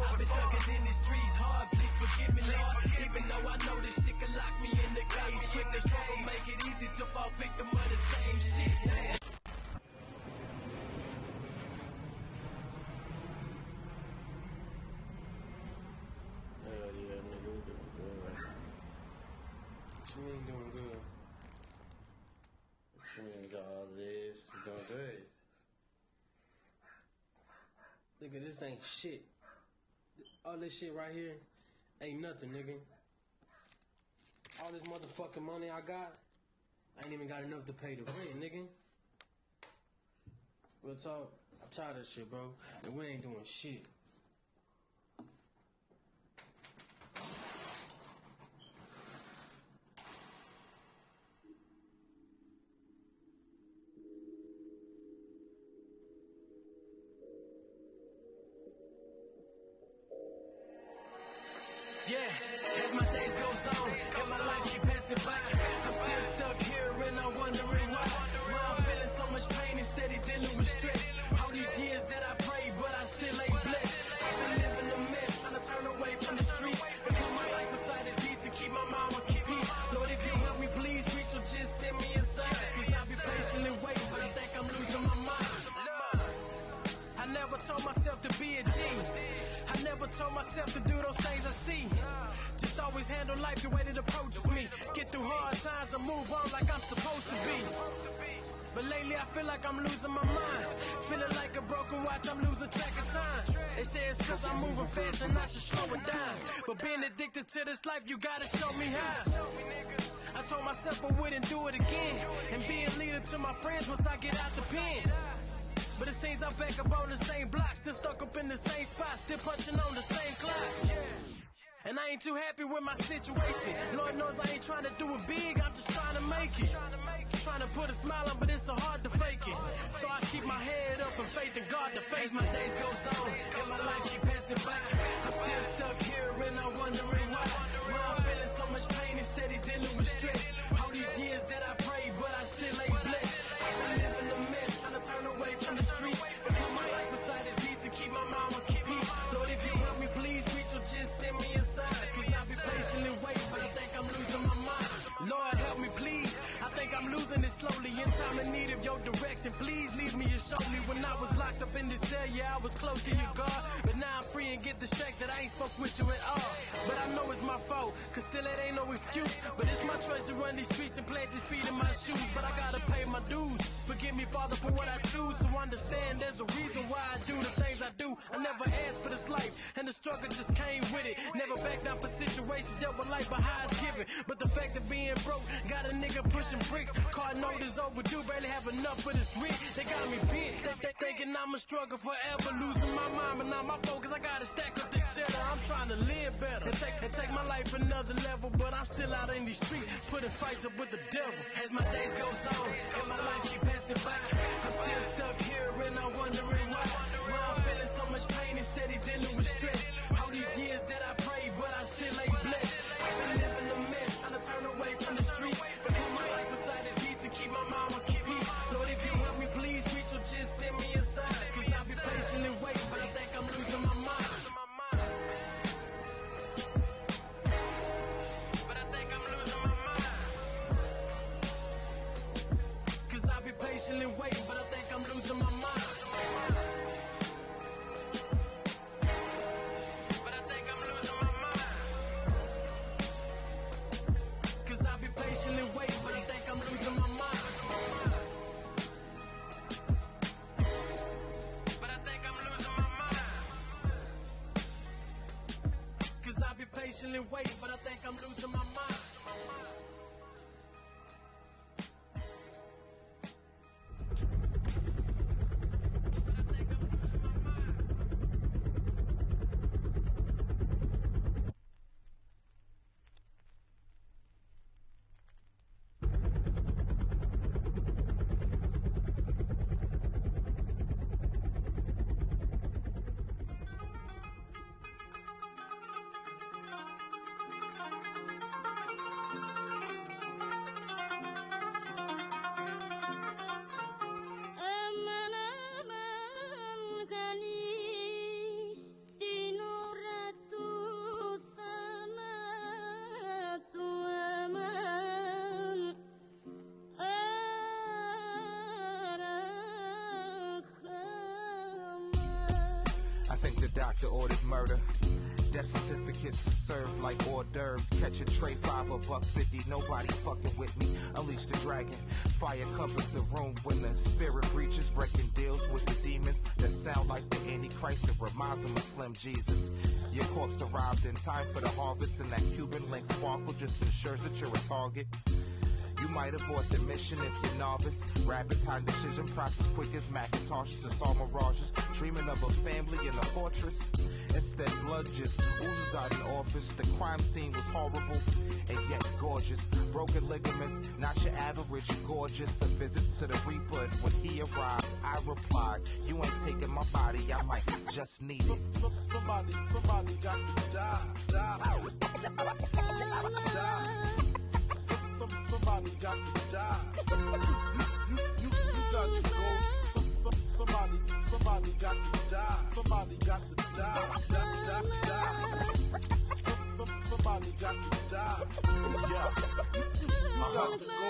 Nigga, this ain't shit. All this shit right here ain't nothing, nigga. All this motherfucking money I got, I ain't even got enough to pay the rent, nigga. Real talk, I'm tired of this shit, bro. And we ain't doing shit. Yeah, as my days goes on, and my life keep passing by, I'm still stuck here and I'm wondering why. Why I'm feeling so much pain and steady dealing with stress. All these years that I prayed, but I still ain't blessed. I've been living a mess, trying to turn away from the streets, and put my life inside this beat to keep my mind with some peace. Lord, if you help me, please reach or just send me inside, cause I'll be patiently waiting, but I think I'm losing my mind. I never told myself to be a G. I never told myself to do those things I see. Just always handle life the way that approaches me. Get through hard times and move on like I'm supposed to be. But lately I feel like I'm losing my mind. Feeling like a broken watch, I'm losing track of time. They say it's cause I'm moving fast and I should slow it down. But being addicted to this life, you gotta show me how. I told myself I wouldn't do it again, and be a leader to my friends once I get out the pen. But it seems I'm back up on the same block, still stuck up in the same spot, still punching on the same clock. And I ain't too happy with my situation. Lord knows I ain't trying to do it big, I'm just trying to make it. Trying to put a smile on, but it's so hard to fake it. So I keep my head up and faith in God to face my days goes on, and my life keep passing by. I'm still stuck here and I'm wondering why. Why I'm feeling so much pain and steady dealing with stress. All these years that I prayed, but I still ain't blessed. I've been living a mess, trying to turn away from the streets, and put my life inside this beat to keep my mind with some peace. Lord, if you help me, please reach or just send me inside, cause I'll be patiently waiting, but I think I'm losing my mind. Lord, help me, please. I think I'm losing it slowly, in time in need of your direction. protection. Please leave me and show me. When I was locked up in this cell, yeah, I was close to your guard. But now I'm free and get distracted. I ain't spoke with you at all. But I know it's my fault, cause still it ain't no excuse. But it's my choice to run these streets and plant these feet in my shoes. But I gotta pay my dues. Forgive me, Father, for what I choose. So understand there's a reason why I do the things I do. I never asked for this life, and the struggle just came with it. Never backed down for situations, dealt with life, but how it's given. But the fact of being broke got a nigga pushing bricks. Car note is overdue, barely have enough for this rent. They got me bent, they thinking I'ma struggle forever. Losing my mind, but now my focus, I gotta stack up this cheddar. I'm trying to live better and take my life another level. But I'm still out in these streets, putting fights up with the devil. As my days goes on, and my life keep passing by, I'm still stuck here and I'm wondering why. Why I'm feeling so much pain and steady dealing with stress. All these years that I prayed, but I still ain't blessed. I've been living a mess, trying to turn away from the streets. But put my life beside the beat to keep my mind with some peace. Lord, if you help me, please reach or just send me a sign. Cause I'll be patiently waiting, but I think I'm losing my mind. But I think I'm losing my mind. Cause I'll be patiently waiting, but I think I'm losing my mind. But I think I'm losing my mind. Cause I'll be patiently waiting, but I think I'm losing my mind. But I think I'm losing my mind. Cause I'll be patiently waiting, but I think I'm losing my mind. I think the doctor ordered murder. Death certificates served like hors d'oeuvres. Catch a tray, $5, $1.50. Nobody fucking with me. Unleash the dragon. Fire covers the room when the spirit reaches, breaking deals with the demons that sound like the Antichrist. It reminds them of Slim Jesus. Your corpse arrived in time for the harvest, and that Cuban link sparkle just ensures that you're a target. You might abort the mission if you're novice. Rapid time decision process quick as Macintoshes and saw mirages. Dreaming of a family in a fortress. Instead, blood just oozes out in office. The crime scene was horrible and yet gorgeous. Broken ligaments, not your average gorgeous. The visit to the Reaper, and when he arrived, I replied, you ain't taking my body, I might just need it. Somebody got to die. Somebody got to die. You got to go. Somebody got to die. Somebody got to die. Somebody got to die. You got to go.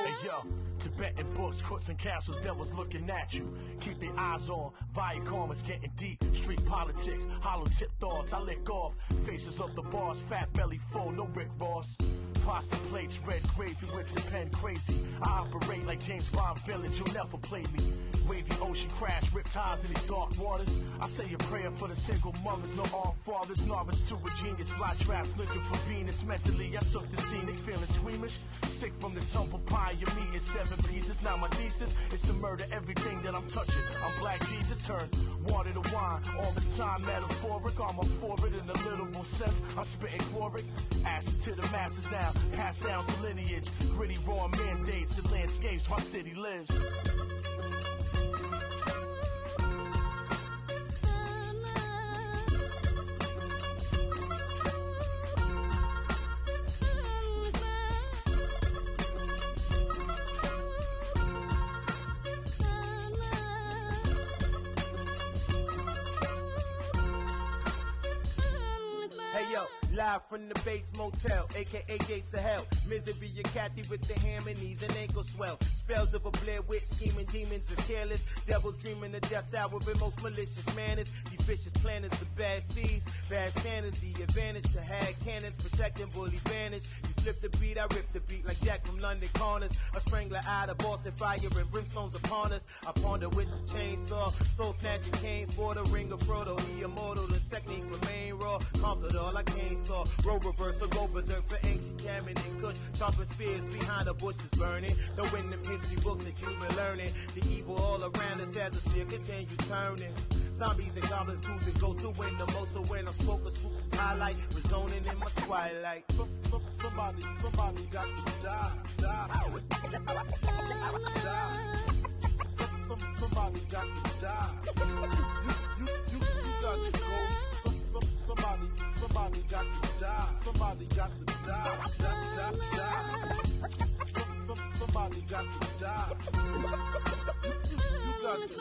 Hey yo, Tibetan books, crooks and castles, devils looking at you. Keep their eyes on, Viacom is getting deep. Street politics, hollow tip thoughts, I lick off. Faces of the bars, fat belly full, no Rick Ross. Pasta plates, red gravy with the pen crazy. I operate like James Bond Village, you'll never play me. Wavy ocean crash, ripped tides in these dark waters. I say a prayer for the single mothers, no all fathers. Novice to a genius, fly traps looking for Venus. Mentally, I took the scenic, feeling squeamish. Sick from this humble pie, you meet in 7 pieces. Now my thesis is to murder everything that I'm touching. I'm Black Jesus, turn water to wine. All the time metaphoric, I'm up for it in a literal sense. I'm spitting chloric, acid to the masses now. Passed down to lineage, gritty raw mandates and landscapes my city lives. Hey yo, Live from the Bates Motel, aka Gates of Hell. Misery, your Kathy with the hammer knees and ankle swell. Spells of a Blair Witch, scheming demons is careless. Devils dreaming of death hour with most malicious manners. These vicious planets, the bad seeds, bad Shannons. The advantage to have cannons, protecting bully banners. You flip the beat, I rip the beat like Jack from London Corners. A strangler out of Boston fire and brimstones upon us. I ponder with the chainsaw, soul snatcher came for the ring of Frodo. He immortal, the technique remain raw. Conquered all I came saw. Roll reversal, go berserk for ancient Cameron and Kush. Sharpened spears behind the bushes burning. The wind them history books that you've been learning. The evil all around us as the sphere continue turning. Zombies and goblins, ghouls and ghosts to win the most. So when I'm smoking swoops is highlight, resoning in my twilight. Somebody got to die. Somebody got to die. You got to go. Somebody got to die. Somebody got to die. Somebody got to die. You got to go.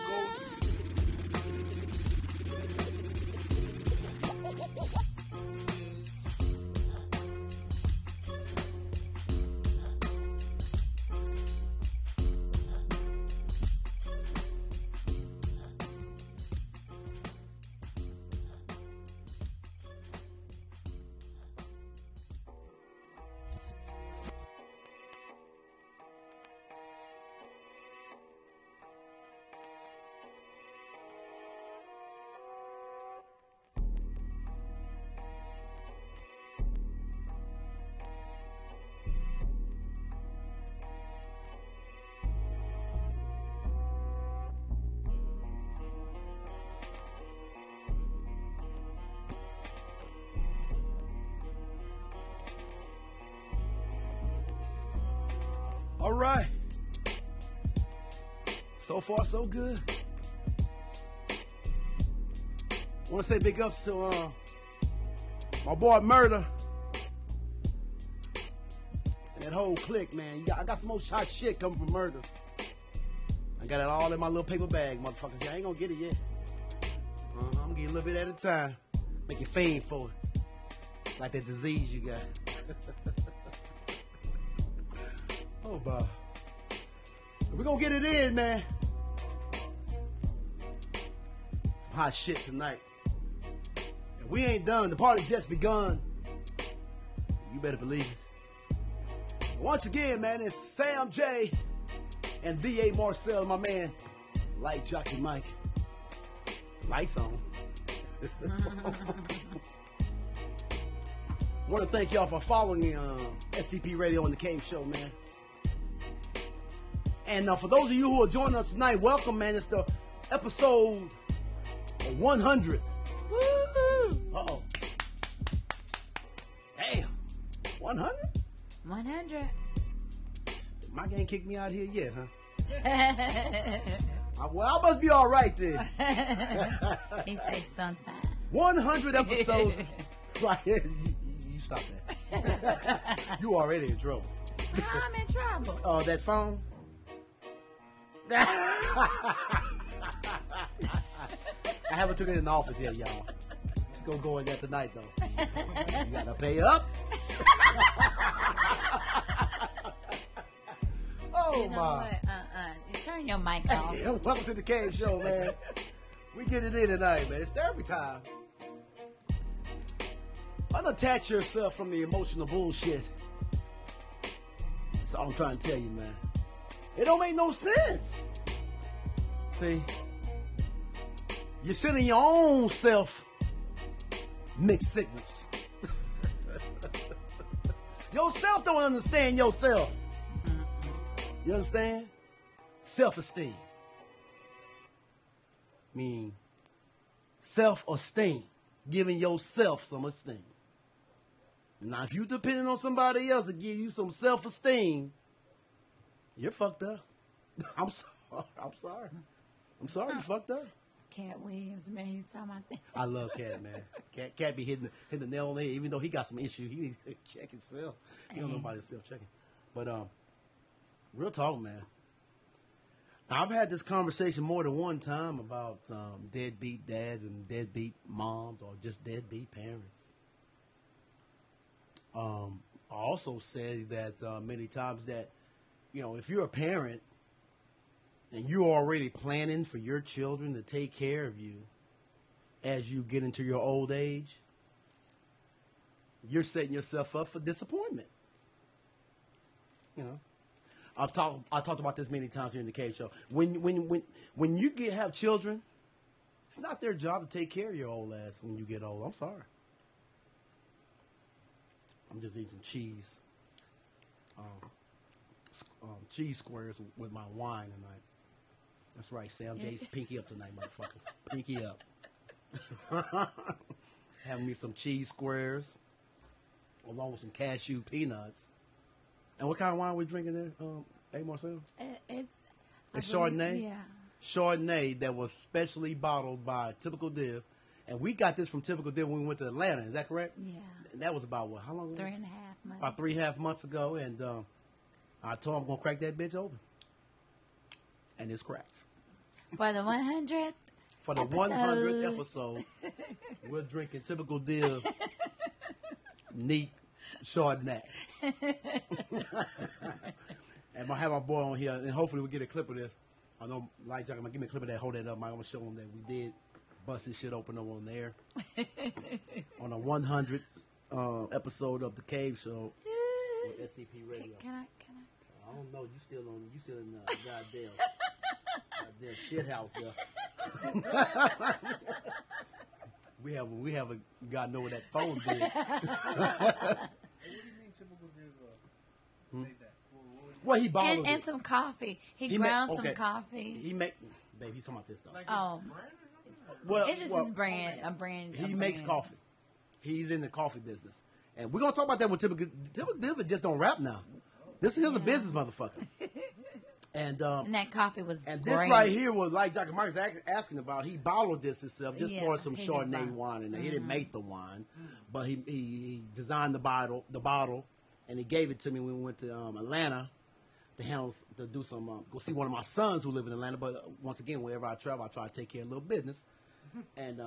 All right. So far, so good. I want to say big ups to my boy Murder and that whole clique, man. I got some more hot shit coming from Murder. I got it all in my little paper bag, motherfuckers. I ain't gonna get it yet. I'm gonna get a little bit at a time. Make you faint for it. Like that disease you got. Oh, Bob. We're gonna get it in, man. Some hot shit tonight. And we ain't done. The party just begun. You better believe it. Once again, man, it's Sam J and V.A. Marcel, my man, Light Jockey Mike. Lights on. Want to thank y'all for following the SCP Radio and the Cave Show, man. And for those of you who are joining us tonight, welcome, man. It's the episode 100. Woo! Uh-oh. Damn. 100? 100. Mike ain't kicked me out here yet, huh? Well, I must be all right then. He say sometime. 100 episodes. Right here. You stop that. You already in trouble. I'm in trouble. That phone? I haven't took it in the office yet, y'all. She's gonna go in there tonight, though. You gotta pay up. Oh, you know my. what? You turn your mic off. Welcome to the Cave Show, man. We get it in tonight, man. It's therapy time. Unattach yourself from the emotional bullshit. That's all I'm trying to tell you, man. It don't make no sense. See? You're sending your own self mixed signals. Yourself don't understand yourself. You understand? Self-esteem. Mean self-esteem. Giving yourself some esteem. Now, if you depending on somebody else to give you some self-esteem, you're fucked up. I'm sorry. I'm sorry you fucked up. Cat Williams, man, he's talking about that. I love Cat, man. Cat be hitting the nail on the head. Even though he got some issues, he need to check himself. He don't know about his self-checking. But real talk, man. Now, I've had this conversation more than one time about deadbeat dads and deadbeat moms or just deadbeat parents. I also say that many times that, if you're a parent and you're already planning for your children to take care of you as you get into your old age, you're setting yourself up for disappointment. I've talked about this many times here in the Cave Show. When you have children, it's not their job to take care of your old ass when you get old. I'm sorry. I'm just eating some cheese. Cheese squares with my wine tonight. That's right, Sam J's pinky up tonight, motherfuckers. Pinky up. Having me some cheese squares along with some cashew peanuts. And what kind of wine are we drinking there, hey Marcel? It's Chardonnay? Yeah. Chardonnay that was specially bottled by Typical Div. And we got this from Typical Div when we went to Atlanta. Is that correct? Yeah. And that was about what? How long ago? 3.5 months. About 3.5 months ago. And I told him I'm going to crack that bitch open. And it's cracked. For the 100th For the 100th episode, we're drinking Typical Div neat Chardonnay. And I have my boy on here, and hopefully we'll get a clip of this. I know Light Jack, I'm going to give me a clip of that, hold that up. I'm going to show him that we did bust this shit open on there. On the 100th episode of The Cave Show with SCP Radio. Can I? I don't know. You still in the goddamn shit house there. we haven't gotten over that phone bill. What do you mean Typical Div made that? Well, he bottled and it. some coffee. He ground some coffee. Babe, he's talking about this stuff. Well, it's just his brand. A brand. He makes coffee. He's in the coffee business, and we're gonna talk about that with Typical Div. Just don't rap now. This is a business, motherfucker. And that coffee was and great. this right here was like Dr. Marcus asking about. He bottled this himself, just poured some he Chardonnay did wine in there. He didn't make the wine, but he designed the bottle, and he gave it to me when we went to Atlanta to do some go see one of my sons who live in Atlanta. But once again, wherever I travel, I try to take care of a little business, and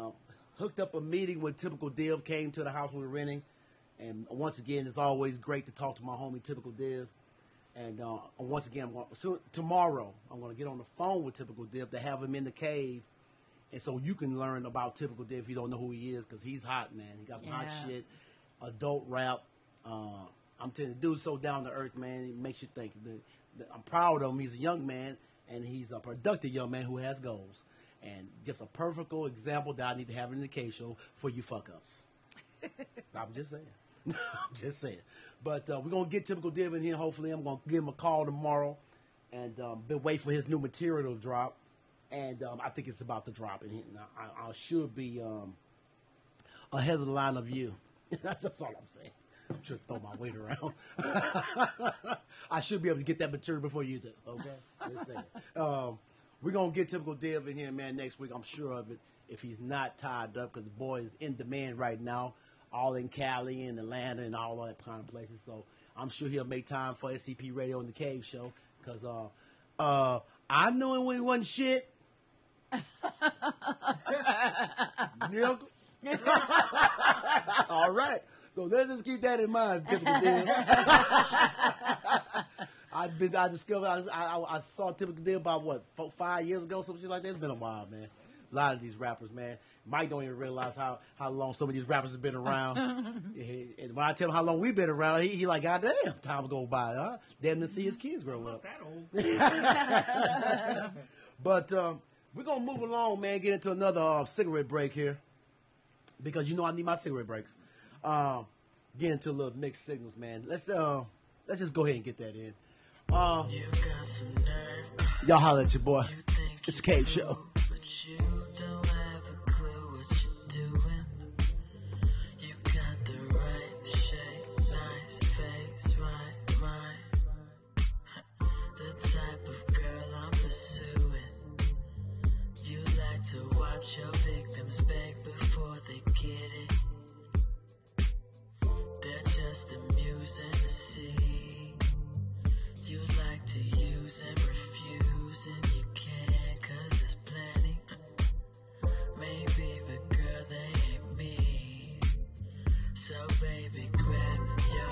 hooked up a meeting with Typical Div. Came to the house we were renting, and once again, it's always great to talk to my homie Typical Div. And once again, tomorrow I'm going to get on the phone with Typical Div to have him in the cave, and so you can learn about Typical Div if you don't know who he is, because he's hot, man. He got some hot shit, adult rap. I'm telling you, the dude's so down to earth, man. It makes you think. I'm proud of him. He's a young man, and he's a productive young man who has goals. And just a perfect example that I need to have in the Cave Show for you fuck-ups. I'm just saying. I'm just saying. But we're going to get Typical Div in here, hopefully. I'm going to give him a call tomorrow and wait for his new material to drop. And I think it's about to drop. And I should be ahead of the line of you. That's all I'm saying. I'm trying to throw my weight around. I should be able to get that material before you do, okay? Just saying. We're going to get Typical Div in here, man, next week. I'm sure of it. If he's not tied up, because the boy is in demand right now. All in Cali and Atlanta and all that kind of places. So I'm sure he'll make time for SCP Radio and the Cave Show. Because I knew him when he wasn't shit. Nigga. All right. So let's just keep that in mind, Typical Div. I discovered, I saw Typical Div about, 5 years ago, some shit like that. It's been a while, man. A lot of these rappers, man. Mike don't even realize how long some of these rappers have been around. And when I tell him how long we've been around, he like, God damn, time go by, huh? Damn to see his kids grow up. That old. But we're going to move along, man, get into another cigarette break here. Because you know I need my cigarette breaks. Get into a little mixed signals, man. Let's just go ahead and get that in. Y'all holler at your boy. It's the Cave Show. Watch your victims beg before they get it. They're just amusing to see. You like to use and refuse, and you can't, 'cause there's plenty. Maybe, but girl, they ain't me. So baby, grab your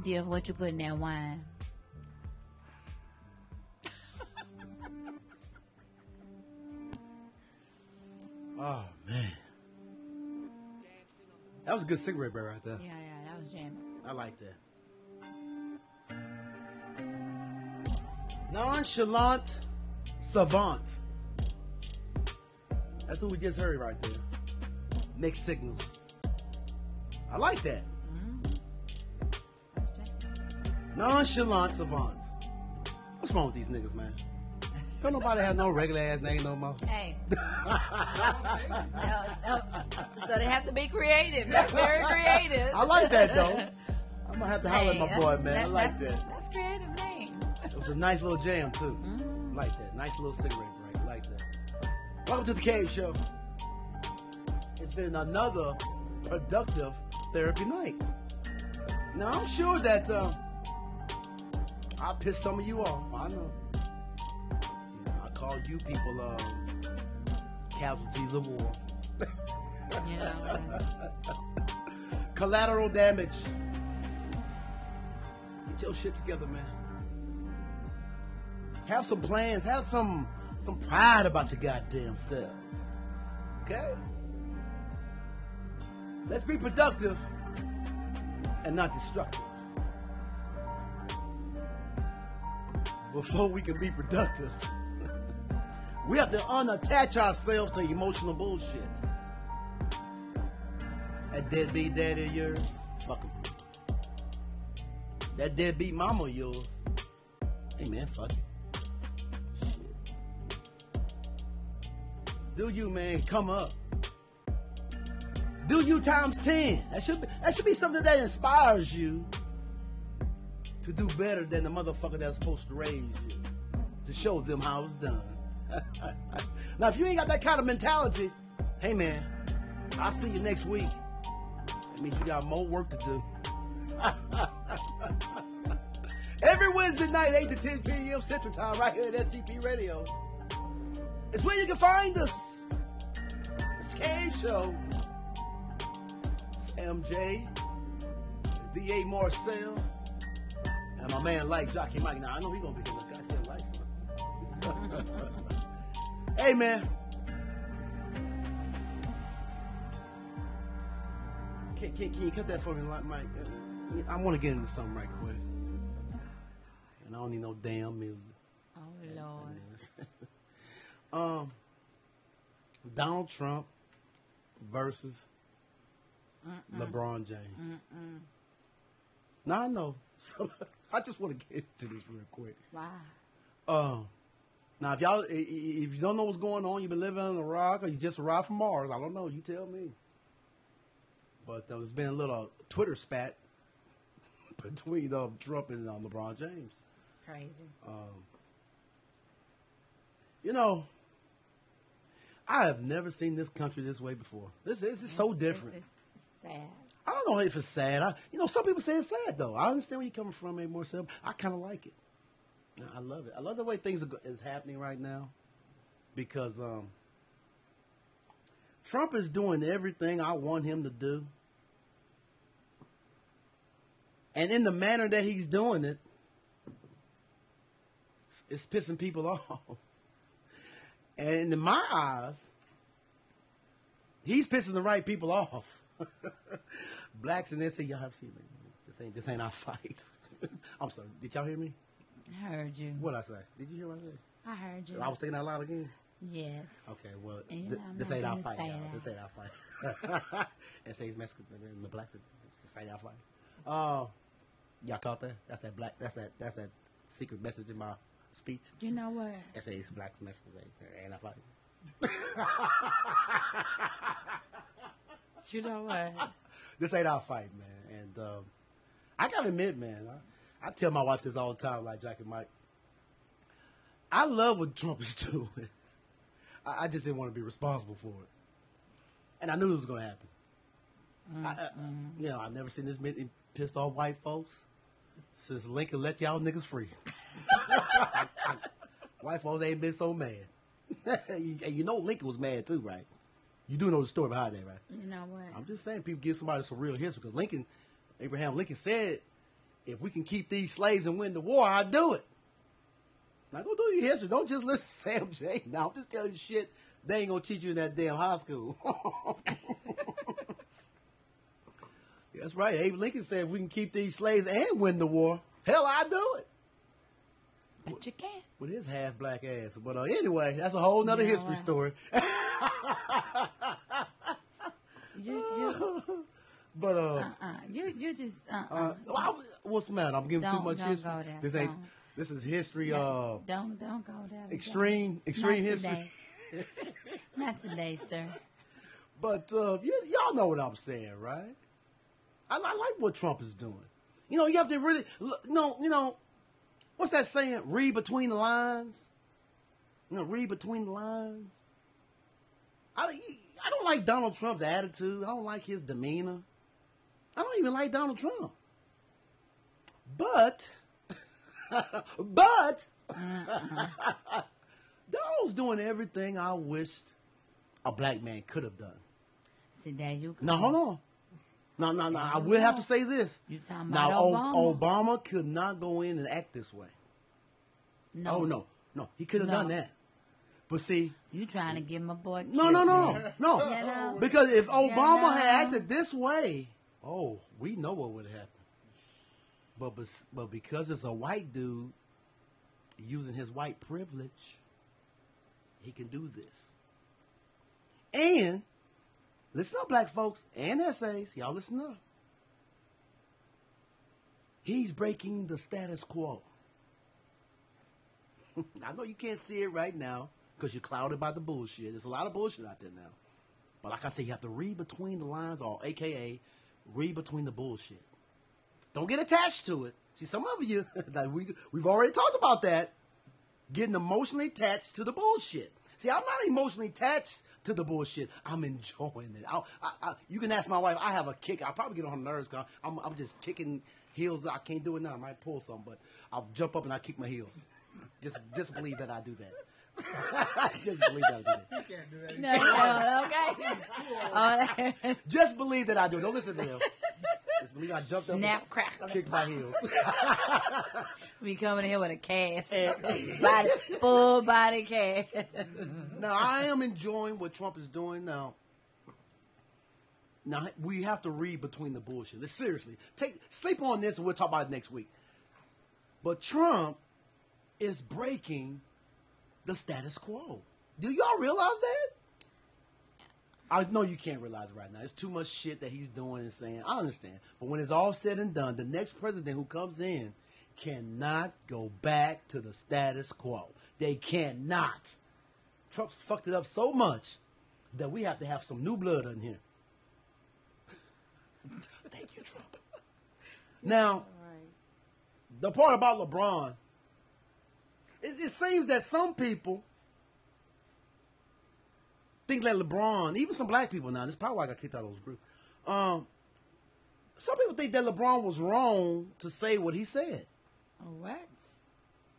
Diff, what you put in that wine? Oh, man. That was a good cigarette break right there. Yeah, that was jamming. I like that. Nonchalant savant. That's what we just heard right there. Mixed signals. I like that. Nonchalant savant. What's wrong with these niggas, man? Don't nobody have no regular ass name no more. Hey. No. So they have to be creative. That's very creative. I like that though. I'm gonna have to holler at my boy, man. I like that. That's a creative name. It was a nice little jam too. Like that. Nice little cigarette break. Like that. Welcome to the Cave Show. It's been another productive therapy night. Now I'm sure that I pissed some of you off. I know. I call you people casualties of war. Collateral damage. Get your shit together, man. Have some plans. Have some pride about your goddamn selves. Okay? Let's be productive and not destructive. Before we can be productive, we have to unattach ourselves to emotional bullshit. That deadbeat daddy of yours, fuck him. That deadbeat mama of yours, hey man, fuck it. Shit. Do you, man, come up. Do you times 10. That should be something that inspires you to do better than the motherfucker that's supposed to raise you, to show them how it's done. Now, if you ain't got that kind of mentality, hey man, I'll see you next week. That means you got more work to do. Every Wednesday night, 8 to 10 p.m. Central Time, right here at SCP Radio. It's where you can find us. It's the Cave Show. It's MJ, D.A. Marcel, and my man Light Jockey Mike. Now, I know he's going to be getting a goddamn life. Hey, man. Can you cut that for me, Mike? I want to get into something right quick. And I don't need no damn music. Oh, Lord. Donald Trump versus LeBron James. Now, I know. So, I just want to get into this real quick. Wow. Now, if you don't know what's going on, you've been living on a rock, or you just arrived from Mars, I don't know. You tell me. But there's been a little Twitter spat between Trump and LeBron James. It's crazy. You know, I have never seen this country this way before. This is so different. It's sad. I don't know if it's sad. Some people say it's sad, though. I understand where you're coming from, maybe more so. I kind of like it. I love it. I love the way things is happening right now, because Trump is doing everything I want him to do. And in the manner that he's doing it, it's pissing people off. And in my eyes, he's pissing the right people off. Blacks, and they say, y'all have seen me. This ain't our fight. I'm sorry. Did y'all hear me? I heard you. What'd I say? Did you hear what I said? I heard you. I was thinking out loud again? Yes. Okay, well, And this ain't our fight, say y'all. that. This ain't our fight. It says Mexican, and the blacks, this ain't our fight. Y'all caught that? That's that secret message in my speech. You know what? It says blacks, Mexicans, ain't our fight. You know what? This ain't our fight, man. And I gotta admit, man, I tell my wife this all the time, like Jack and Mike. I love what Trump is doing. I just didn't want to be responsible for it, and I knew it was going to happen. I've never seen this many pissed off white folks since Lincoln let y'all niggas free. White folks ain't been so mad. And you know Lincoln was mad too, right? You do know the story behind that, right? You know what? I'm just saying, people give somebody some real history, because Abraham Lincoln said if we can keep these slaves and win the war, I'd do it. Now go do your history. Don't just listen to Sam J. Now I'm just telling you shit they ain't gonna teach you in that damn high school. That's right. Abe Lincoln said if we can keep these slaves and win the war, hell, I'd do it. But you can't. With his half black ass. But anyway, that's a whole nother history story. But you just what's the matter? I'm giving too much don't history. Go there. This is history. Don't go there. Extreme Not history. Today. Not today, sir. But y'all know what I'm saying, right? I like what Trump is doing. You have to really what's that saying? Read between the lines. Read between the lines. I don't like Donald Trump's attitude. I don't like his demeanor. I don't even like Donald Trump. But Donald's doing everything I wished a black man could have done. See, there you go. Now, hold on. No. I will have to say this. You talking about Obama? Obama could not go in and act this way. No. Oh, no. He could have done that. But see. You trying to give my boy No. Because if Obama had acted this way, we know what would have happened. But because it's a white dude using his white privilege, he can do this. And listen up, black folks and essays. Y'all listen up. He's breaking the status quo. I know you can't see it right now because you're clouded by the bullshit. There's a lot of bullshit out there now. But like I say, you have to read between the lines, or AKA, read between the bullshit. Don't get attached to it. See, some of you, we've already talked about that, getting emotionally attached to the bullshit. See, I'm not emotionally attached to the bullshit. I'm enjoying it. You can ask my wife. I have a kick. I'll probably get on her nerves because I'm just kicking heels. I can't do it now. I might pull some, but I'll jump up and I kick my heels. Just believe that I do that. Just believe that I do that. You can't do that. No, okay. Just believe that I do it. Don't listen to him. Just believe I jumped up Snap, crackle, and kicked my heels. We coming here with a cast. Full body cast. Now, I am enjoying what Trump is doing now. Now, we have to read between the bullshit. Let's seriously. Sleep on this and we'll talk about it next week. But Trump is breaking the status quo. Do y'all realize that? I know you can't realize it right now. It's too much shit that he's doing and saying. I understand. But when it's all said and done, the next president who comes in cannot go back to the status quo. They cannot. Trump's fucked it up so much that we have to have some new blood in here. Thank you, Trump. Now, the part about LeBron, it seems that some people think that LeBron, even some black people now, this is probably why I got kicked out of those groups. Some people think that LeBron was wrong to say what he said. What?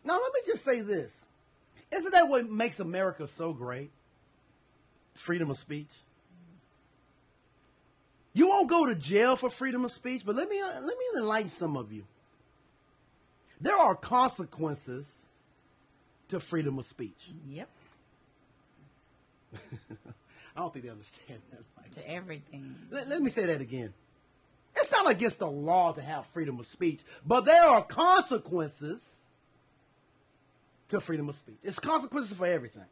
Now, let me just say this. Isn't that what makes America so great? Freedom of speech. You won't go to jail for freedom of speech, but let me enlighten some of you. There are consequences to freedom of speech. Yep. I don't think they understand that. Right? To everything. Let me say that again. It's not against the law to have freedom of speech, but there are consequences to freedom of speech. It's consequences for everything.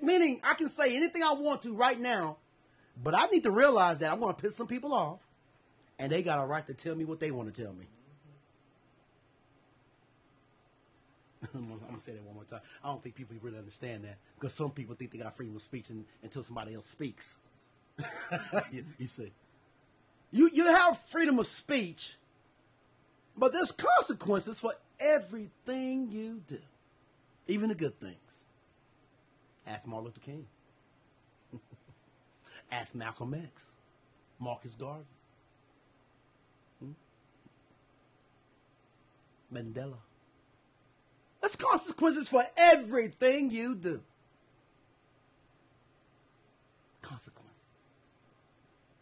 Meaning, I can say anything I want to right now, but I need to realize that I'm going to piss some people off, and they got a right to tell me what they want to tell me. I'm going to say that one more time. I don't think people really understand that, because some people think they got freedom of speech until somebody else speaks. You see. You have freedom of speech, but there's consequences for everything you do, even the good things. Ask Martin Luther King. Ask Malcolm X, Marcus Garvey, Mandela. There's consequences for everything you do. Consequences.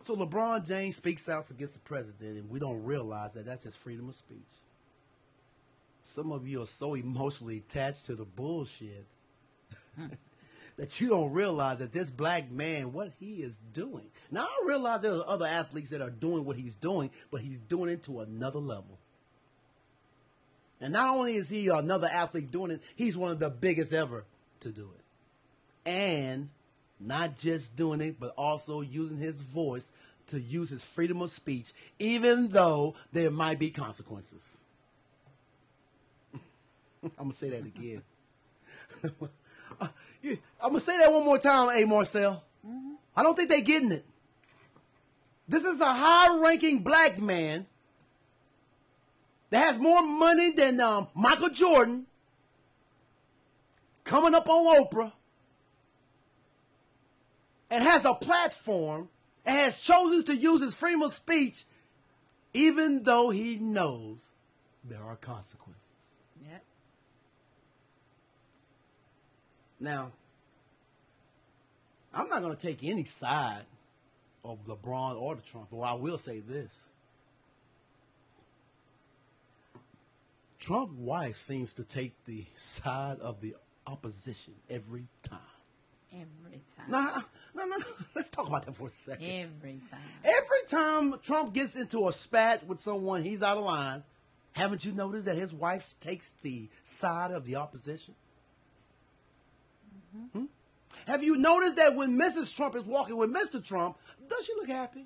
So LeBron James speaks out against the president, and we don't realize that that's just freedom of speech. Some of you are so emotionally attached to the bullshit that you don't realize that this black man, what he is doing. Now, I realize there are other athletes that are doing what he's doing, but he's doing it to another level. And not only is he another athlete doing it, he's one of the biggest ever to do it. And not just doing it, but also using his voice to use his freedom of speech, even though there might be consequences. I'm going to say that again. I'm going to say that one more time, A. Marcel. Mm-hmm. I don't think they're getting it. This is a high-ranking black man that has more money than Michael Jordan coming up on Oprah and has a platform and has chosen to use his freedom of speech even though he knows there are consequences. Yep. Now, I'm not going to take any side of LeBron or the Trump, but I will say this. Trump's wife seems to take the side of the opposition every time. Every time. No. Let's talk about that for a second. Every time. Every time Trump gets into a spat with someone, he's out of line. Haven't you noticed that his wife takes the side of the opposition? Mm-hmm. Have you noticed that when Mrs. Trump is walking with Mr. Trump, does she look happy?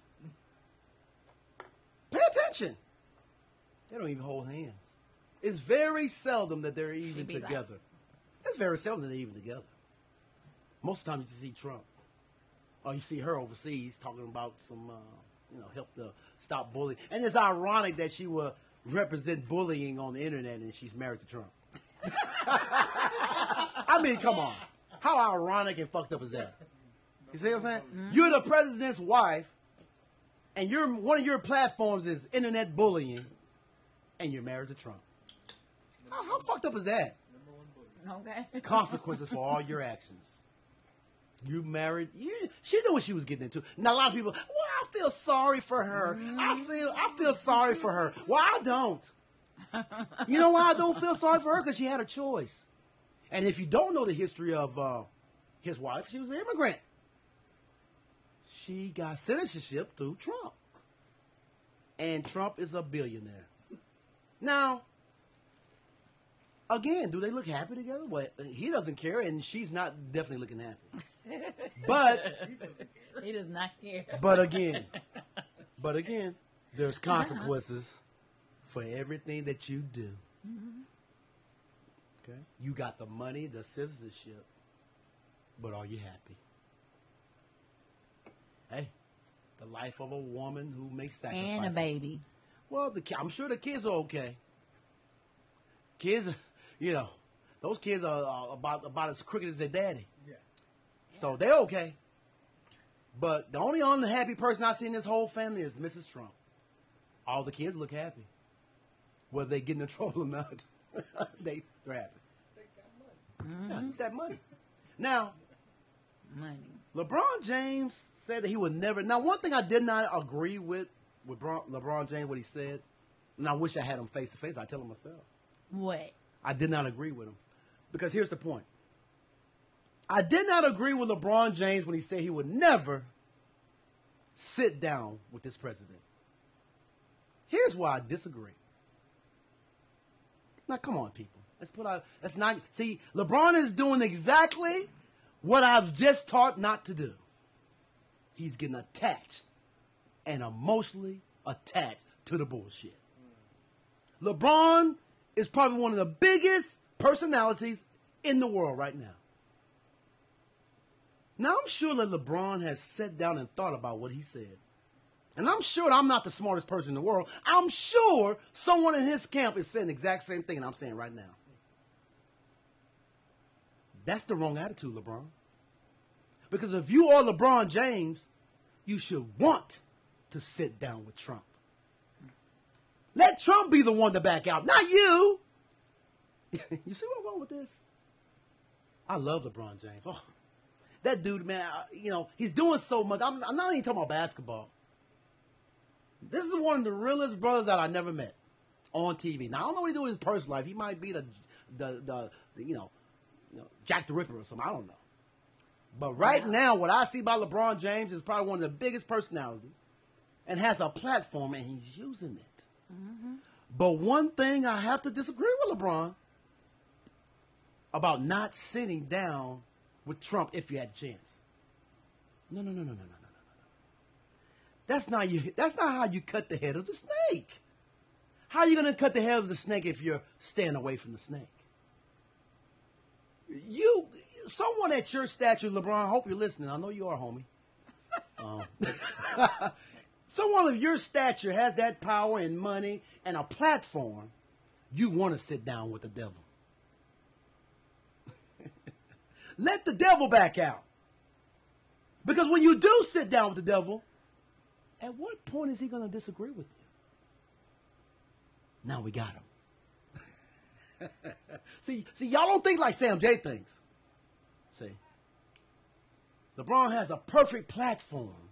Pay attention. They don't even hold hands. It's very seldom that they're even together. It's very seldom that they're even together. Most of the time you just see Trump. Or you see her overseas talking about some, help to stop bullying. And it's ironic that she will represent bullying on the internet and she's married to Trump. I mean, come on. How ironic and fucked up is that? You see what I'm saying? Mm-hmm. You're the president's wife, and one of your platforms is internet bullying, and you're married to Trump. How fucked up is that? Okay. Consequences for all your actions. You married. She knew what she was getting into. Now a lot of people, well, I feel sorry for her. Mm-hmm. I feel sorry for her. Well, I don't. You know why I don't feel sorry for her? Because she had a choice. And if you don't know the history of his wife, she was an immigrant. She got citizenship through Trump. And Trump is a billionaire. Now, again, do they look happy together? Well, he doesn't care, and she's not definitely looking happy. But he does not care. But again, there's consequences for everything that you do. Mm-hmm. Okay, you got the money, the citizenship, but are you happy? Hey, the life of a woman who makes sacrifices. And a baby. Well, I'm sure the kids are okay. Kids, those kids are about as crooked as their daddy. Yeah. So they're okay. But the only unhappy person I see in this whole family is Mrs. Trump. All the kids look happy. Whether they get in trouble or not, they're happy. They got money. Mm-hmm. Yeah, it's that money. Now, LeBron James said that he would never. Now, one thing I did not agree with LeBron James, what he said, and I wish I had him face to face. I tell him myself. What? I did not agree with him. Because here's the point. I did not agree with LeBron James when he said he would never sit down with this president. Here's why I disagree. Now, come on, people. See, LeBron is doing exactly what I've just taught not to do. He's getting attached and emotionally attached to the bullshit. LeBron is probably one of the biggest personalities in the world right now. Now, I'm sure that LeBron has sat down and thought about what he said. And I'm sure I'm not the smartest person in the world. I'm sure someone in his camp is saying the exact same thing I'm saying right now. That's the wrong attitude, LeBron. Because if you are LeBron James, you should want to sit down with Trump. Let Trump be the one to back out, not you. You see where I'm going with this? I love LeBron James. Oh, that dude, man, he's doing so much. I'm not even talking about basketball. This is one of the realest brothers that I never met on TV. Now I don't know what he do in his personal life. He might be the Jack the Ripper or something. I don't know. But right now, what I see by LeBron James is probably one of the biggest personalities, and has a platform, and he's using it. Mm-hmm. But one thing I have to disagree with LeBron about not sitting down with Trump if you had a chance. No. That's not how you cut the head of the snake. How are you going to cut the head of the snake if you're staying away from the snake? Someone at your stature, LeBron, I hope you're listening. I know you are, homie. Someone of your stature has that power and money and a platform. You want to sit down with the devil. Let the devil back out. Because when you do sit down with the devil, at what point is he going to disagree with you? Now we got him. See, y'all don't think like Sam J thinks. See, LeBron has a perfect platform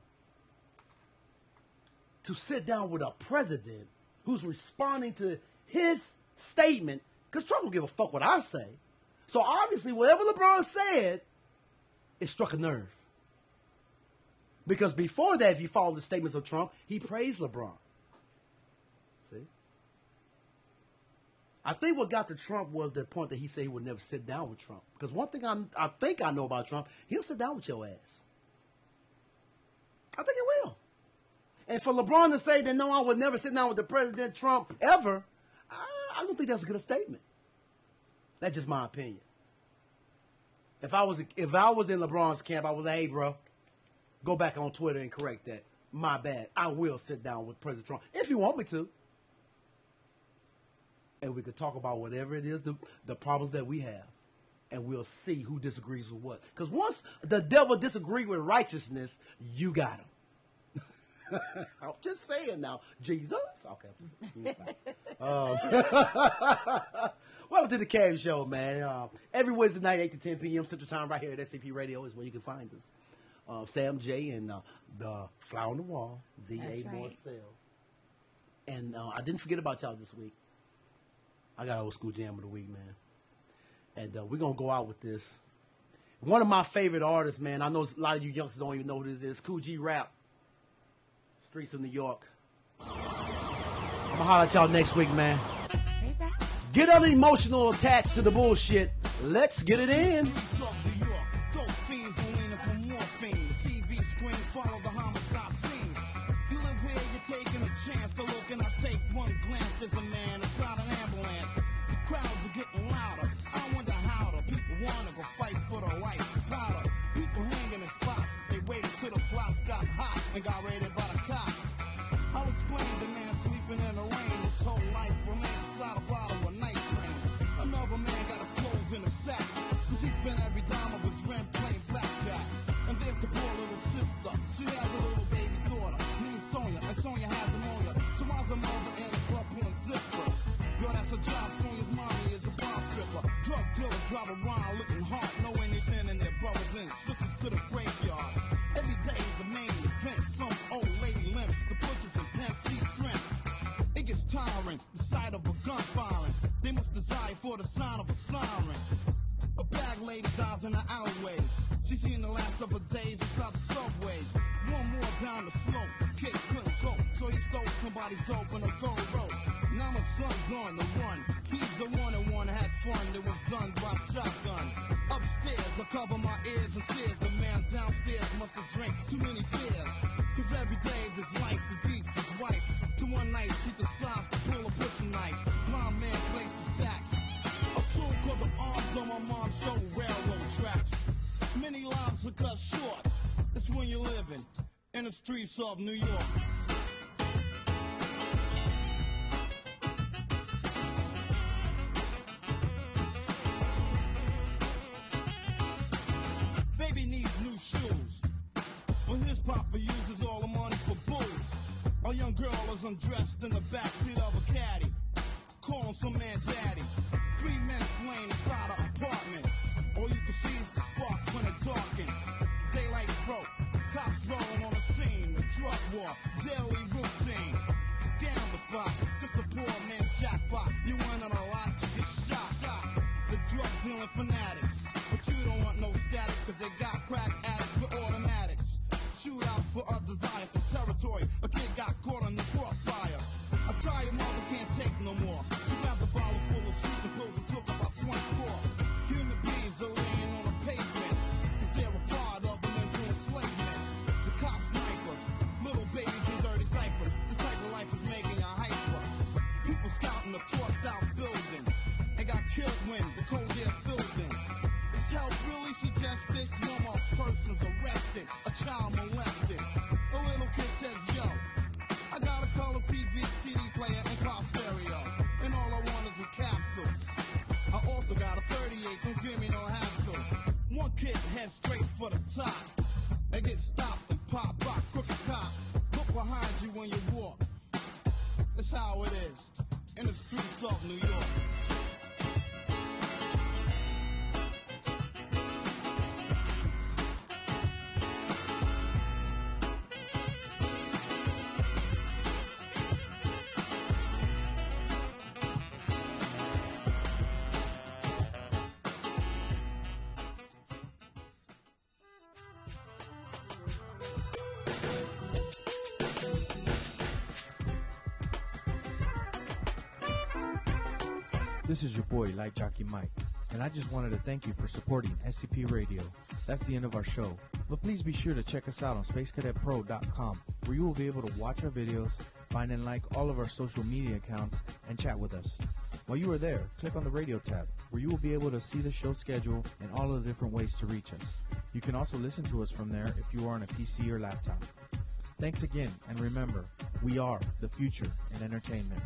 to sit down with a president who's responding to his statement, because Trump don't give a fuck what I say. So obviously, whatever LeBron said, it struck a nerve. Because before that, if you follow the statements of Trump, he praised LeBron. See? I think what got to Trump was the point that he said he would never sit down with Trump. Because one thing I think I know about Trump, he'll sit down with your ass. I think he will. And for LeBron to say that, no, I would never sit down with the President Trump ever, I don't think that's a good statement. That's just my opinion. If I was in LeBron's camp, I was like, hey, bro, go back on Twitter and correct that. My bad. I will sit down with President Trump if you want me to. And we could talk about whatever it is, the problems that we have. And we'll see who disagrees with what. Because once the devil disagrees with righteousness, you got him. I'm just saying now. Jesus? Okay. Welcome to the Cave Show, man. Every Wednesday night, 8 to 10 p.m. Central Time, right here at SCP Radio is where you can find us. Sam J and the Fly on the Wall, V.A. Marcel. And I didn't forget about y'all this week. I got old school jam of the week, man. And we're going to go out with this. One of my favorite artists, man. I know a lot of you youngsters don't even know who this is. Cool G Rap. Streets of New York. I'm going to holler at y'all next week, man. Get unemotional attached to the bullshit. Let's get it in. Chance to look and I take one glance. There's a man inside an ambulance. The crowds are getting louder. I wonder how the people want to go fight for the right powder. People hanging in spots. They waited till the plots got hot and got raided by the cops. I'll explain the man sleeping in the rain. His whole life remains inside a bottle of night train. Another man got his clothes in a sack, cause he spent every dime of his rent playing blackjack. And there's the poor little sister. She has a little baby daughter named Sonia, and Sonia has a so while the mother in a purple and zipper. Yo, that's a job. Sonia's mommy is a bomb stripper. Drug dealers drive around looking hard, knowing they're sending their brothers and sisters to the graveyard. Every day is a main event. Some old lady limps, the bushes and pimps see shrimps. It gets tiring, the sight of a gun firing. They must desire for the sound of a siren. A bag lady dies in the alleyways. She's seen the last of her days inside the subways. One more down the slope, kid couldn't go, so he stole somebody's dope on a gold rope. Now my son's on the run. He's the one that wanna have fun that was done by shotgun. Upstairs, I cover my ears and tears. The man downstairs must have drank too many beers. Cause every day of his life he beats his wife. To one night she decides to pull a butcher knife. Blind man plays the sax. A tune called The Arms on my mom's show railroad tracks. Many lives are cut short. It's when you're living in the streets of New York. Baby needs new shoes. Well, his papa uses all the money for booze. A young girl is undressed in the backseat of a caddy, calling some man daddy. 3 men slain inside an apartment. All you can see is the sparks when it's darkened. Daylight broke, cops rolling on the scene. The drug war, daily routine. Gamble spots, just a poor man's jackpot. You win on a lot, you get shot. The drug dealing fanatics, but you don't want no static, cause they got crack addicts with automatics. Shoot out for a desire for territory. A kid got caught on the crossfire. A tired mother can't take no more. She grabbed a bottle full of sleeping pills and took about 24. Human beings are laying on the pavement, cause they're a part of an mental enslavement. The cop snipers, little babies in dirty diapers. This type of life is making a hyper. People scouting a torched out building and got killed when the cold air filled in. Is help really suggested? No more persons arrested, a child molested. A little kid says, yo, I got a color TV, CD player, and car stereo, and all I want is a capsule. I also got a 38, don't give me no hassle. One kid heads straight for the top. They get stopped and pop by crooked cop. Look behind you when you walk. That's how it is in the streets of New York. This is your boy, Light Jockey Mike, and I just wanted to thank you for supporting SCP Radio. That's the end of our show, but please be sure to check us out on SpaceCadetPro.com, where you will be able to watch our videos, find and like all of our social media accounts, and chat with us. While you are there, click on the radio tab, where you will be able to see the show schedule and all of the different ways to reach us. You can also listen to us from there if you are on a PC or laptop. Thanks again, and remember, we are the future in entertainment.